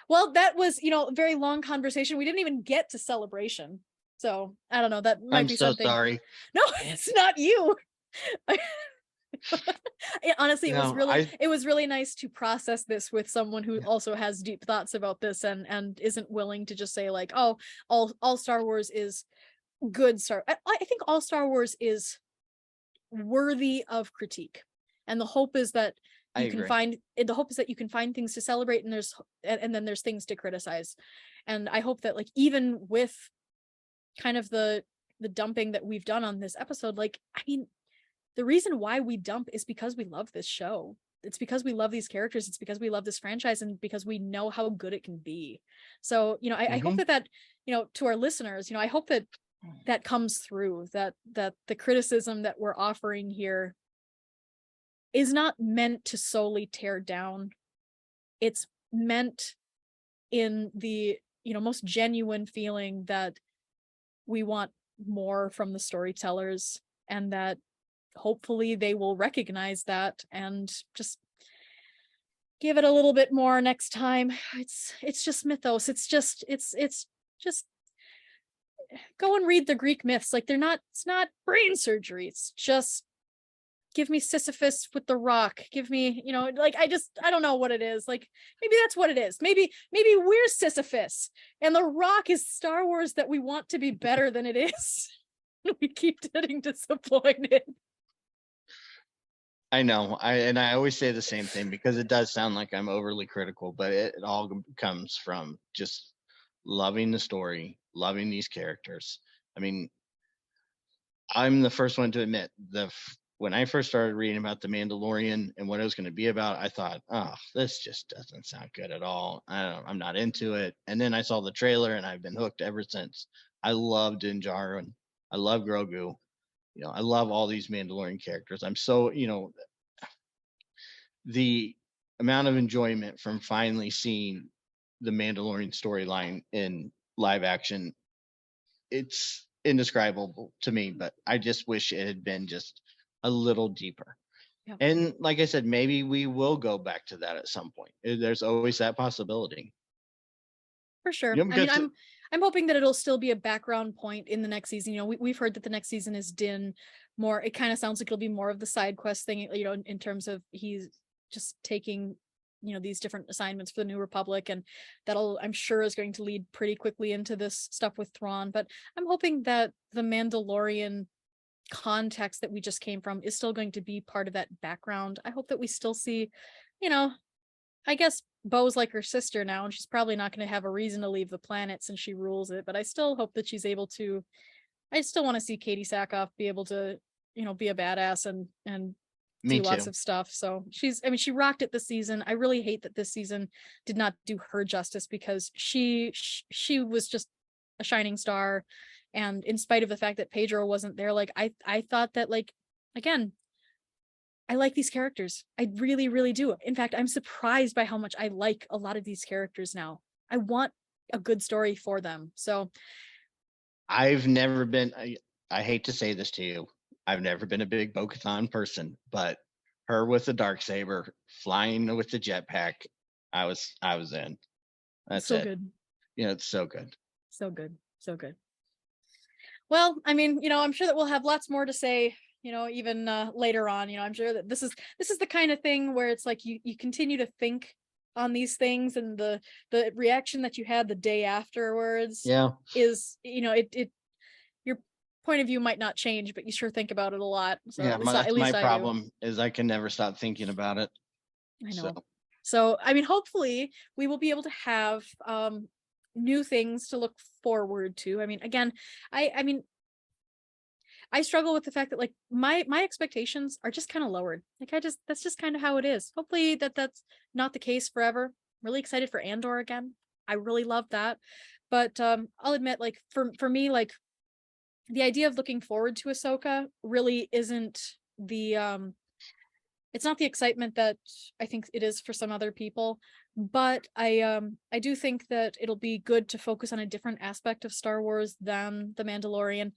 well, that was, a very long conversation. We didn't even get to celebration. So, I don't know, that might I'm be so something. sorry. No, it's not you. Honestly, it was really nice to process this with someone who also has deep thoughts about this and isn't willing to just say, like, oh, all Star Wars is good. I think all Star Wars is worthy of critique, and the hope is that you can find things to celebrate, and then there's things to criticize. And I hope that, like, even with kind of the dumping that we've done on this episode, like, I mean, the reason why we dump is because we love this show. It's because we love these characters. It's because we love this franchise, and because we know how good it can be. So, I hope that, to our listeners, I hope that comes through, that the criticism that we're offering here is not meant to solely tear down. It's meant in the, most genuine feeling that we want more from the storytellers, and that hopefully they will recognize that and just give it a little bit more next time. It's just mythos. It's just go and read the Greek myths. Like, it's not brain surgery. It's just, give me Sisyphus with the rock. Give me, like, I don't know what it is. Like, maybe that's what it is. Maybe we're Sisyphus and the rock is Star Wars that we want to be better than it is. We keep getting disappointed. I know. I always say the same thing because it does sound like I'm overly critical, but it all comes from just loving the story, loving these characters. I mean, I'm the first one to admit when I first started reading about the Mandalorian and what it was going to be about, I thought, oh, this just doesn't sound good at all. I'm not into it. And then I saw the trailer and I've been hooked ever since. I love Din Djarin. I love Grogu. I love all these Mandalorian characters. I'm so, the amount of enjoyment from finally seeing the Mandalorian storyline in live action, it's indescribable to me, but I just wish it had been just a little deeper. Yeah. And like I said, maybe we will go back to that at some point. There's always that possibility. For sure. I mean, I'm hoping that it'll still be a background point in the next season. We've heard that the next season is Din more. It kind of sounds like it'll be more of the side quest thing, in terms of he's just taking, these different assignments for the New Republic, and I'm sure is going to lead pretty quickly into this stuff with Thrawn. But I'm hoping that the Mandalorian context that we just came from is still going to be part of that background. I hope that we still see, I guess Bo's like her sister now, and she's probably not going to have a reason to leave the planet since she rules it. But I still hope that she's able to. I still want to see Katie Sackhoff be able to, be a badass and do lots of stuff. So she rocked it this season. I really hate that this season did not do her justice, because she was just a shining star. And in spite of the fact that Pedro wasn't there, like, I thought that, like, again, I like these characters. I really, really do. In fact, I'm surprised by how much I like a lot of these characters now. I want a good story for them. So I've never been, I hate to say this to you, I've never been a big Bo-Katan person, but her with the Darksaber, flying with the jetpack, I was in. That's so it. good. You know, it's so good. So good. So good. Well, I mean, I'm sure that we'll have lots more to say, even later on. I'm sure that this is the kind of thing where it's like you continue to think on these things, and the reaction that you had the day afterwards is, it your point of view might not change, but you sure think about it a lot. So Yeah, at that's least my I problem is I can never stop thinking about it. do. I know. So I mean, hopefully we will be able to have new things to look forward to. I mean, again, I mean, I struggle with the fact that like my expectations are just kind of lowered. Like that's just kind of how it is. Hopefully that's not the case forever. Really excited for Andor again. I really love that. But I'll admit, like for me, like the idea of looking forward to Ahsoka really isn't the it's not the excitement that I think it is for some other people. But I do think that it'll be good to focus on a different aspect of Star Wars than The Mandalorian.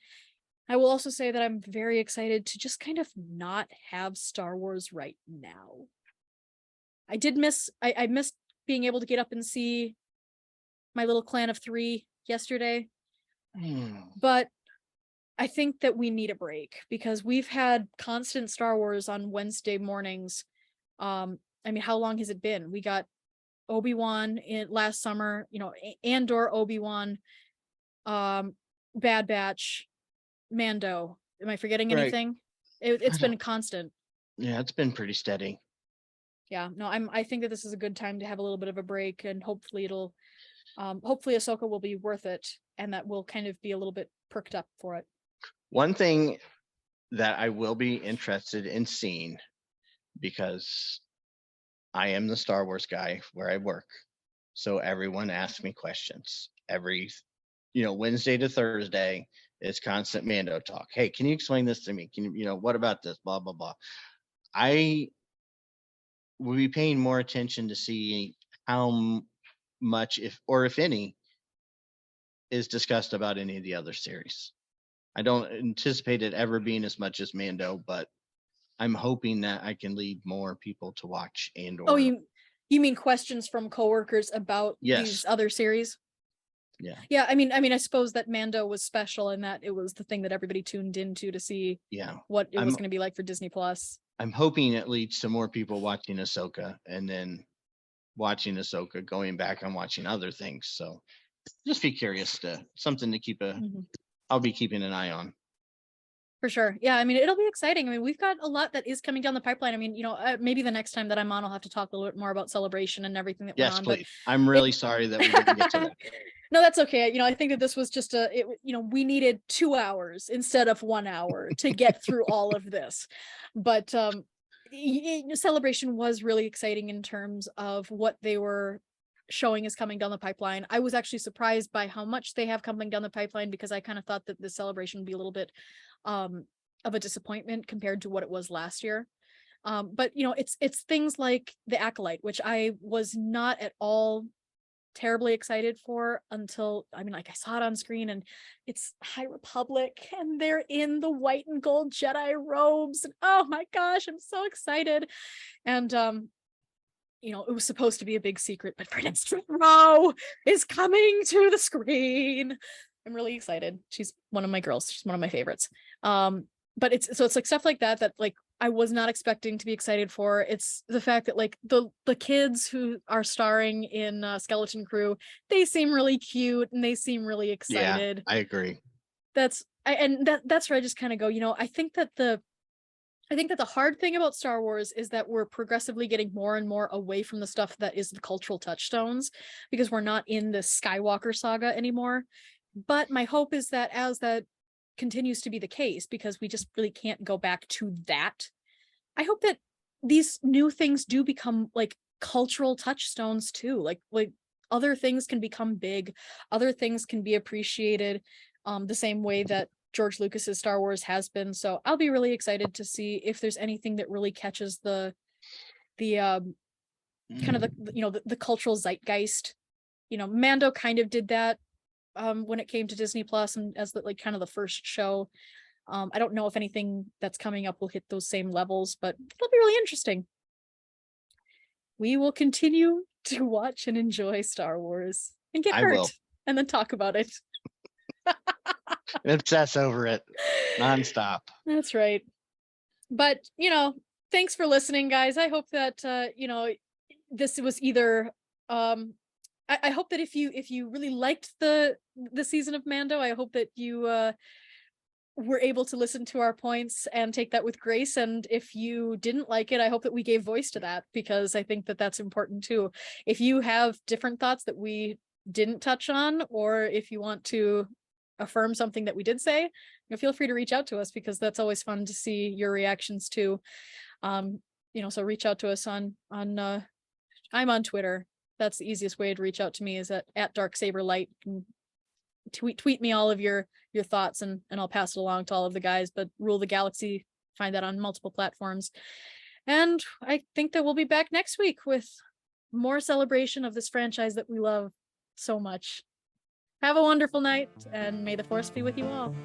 I will also say that I'm very excited to just kind of not have Star Wars right now. I missed being able to get up and see my little clan of 3 yesterday. But I think that we need a break because we've had constant Star Wars on Wednesday mornings. I mean, how long has it been? We got Obi-Wan in last summer, Andor, Obi-Wan, Bad Batch, Mando. Am I forgetting anything? It's been constant. Yeah, it's been pretty steady. Yeah, no, I think that this is a good time to have a little bit of a break, and hopefully hopefully Ahsoka will be worth it, and that we'll kind of be a little bit perked up for it. One thing that I will be interested in seeing, because I am the Star Wars guy where I work, so everyone asks me questions every Wednesday to Thursday. It's constant Mando talk. Hey, can you explain this to me? Can you, what about this? Blah, blah, blah. I will be paying more attention to see how much, if any, is discussed about any of the other series. I don't anticipate it ever being as much as Mando, but I'm hoping that I can lead more people to watch Andor. Oh, you mean questions from coworkers about these other series? Yeah. I mean, I suppose that Mando was special in that it was the thing that everybody tuned into to see what it was going to be like for Disney Plus. I'm hoping it leads to more people watching Ahsoka, and then watching Ahsoka, going back and watching other things. So just be curious something to keep I'll be keeping an eye on. For sure. Yeah, I mean, it'll be exciting. I mean, we've got a lot that is coming down the pipeline. I mean, maybe the next time that I'm on, I'll have to talk a little bit more about Celebration and everything that went on. Yes, please. I'm really sorry that we didn't get to that. No, that's okay. I think that this was just we needed 2 hours instead of 1 hour to get through all of this. But Celebration was really exciting in terms of what they were showing is coming down the pipeline. I was actually surprised by how much they have coming down the pipeline, because I kind of thought that the Celebration would be a little bit of a disappointment compared to what it was last year. But it's things like The Acolyte, which I was not at all terribly excited for until I saw it on screen, and it's High Republic and they're in the white and gold Jedi robes, and oh my gosh, I'm so excited. And it was supposed to be a big secret, but Vanessa Rowe is coming to the screen. I'm really excited. She's one of my girls. She's one of my favorites. But it's like stuff like that like I was not expecting to be excited for. It's the fact that like the kids who are starring in Skeleton Crew, they seem really cute and they seem really excited. Yeah, I agree. That's where I just kind of go, I think that the hard thing about Star Wars is that we're progressively getting more and more away from the stuff that is the cultural touchstones, because we're not in the Skywalker saga anymore. But my hope is that as that continues to be the case, because we just really can't go back to that, I hope that these new things do become like cultural touchstones too. Like other things can become big, other things can be appreciated the same way that George Lucas's Star Wars has been. So I'll be really excited to see if there's anything that really catches the kind of the cultural zeitgeist. Mando kind of did that when it came to Disney Plus and as like kind of the first show. I don't know if anything that's coming up will hit those same levels, but it'll be really interesting. We will continue to watch and enjoy Star Wars and get hurt and then talk about it. Obsess over it nonstop. That's right. But, thanks for listening, guys. I hope that, this was either, I hope that if you really liked the season of Mando, I hope that you were able to listen to our points and take that with grace. And if you didn't like it, I hope that we gave voice to that, because I think that that's important too. If you have different thoughts that we didn't touch on, or if you want to affirm something that we did say, feel free to reach out to us, because that's always fun to see your reactions too. So reach out to us on I'm on Twitter. That's the easiest way to reach out to me, is at DarkSaberLight. Tweet me all of your thoughts and I'll pass it along to all of the guys. But Rule the Galaxy, find that on multiple platforms. And I think that we'll be back next week with more celebration of this franchise that we love so much. Have a wonderful night, and may the Force be with you all.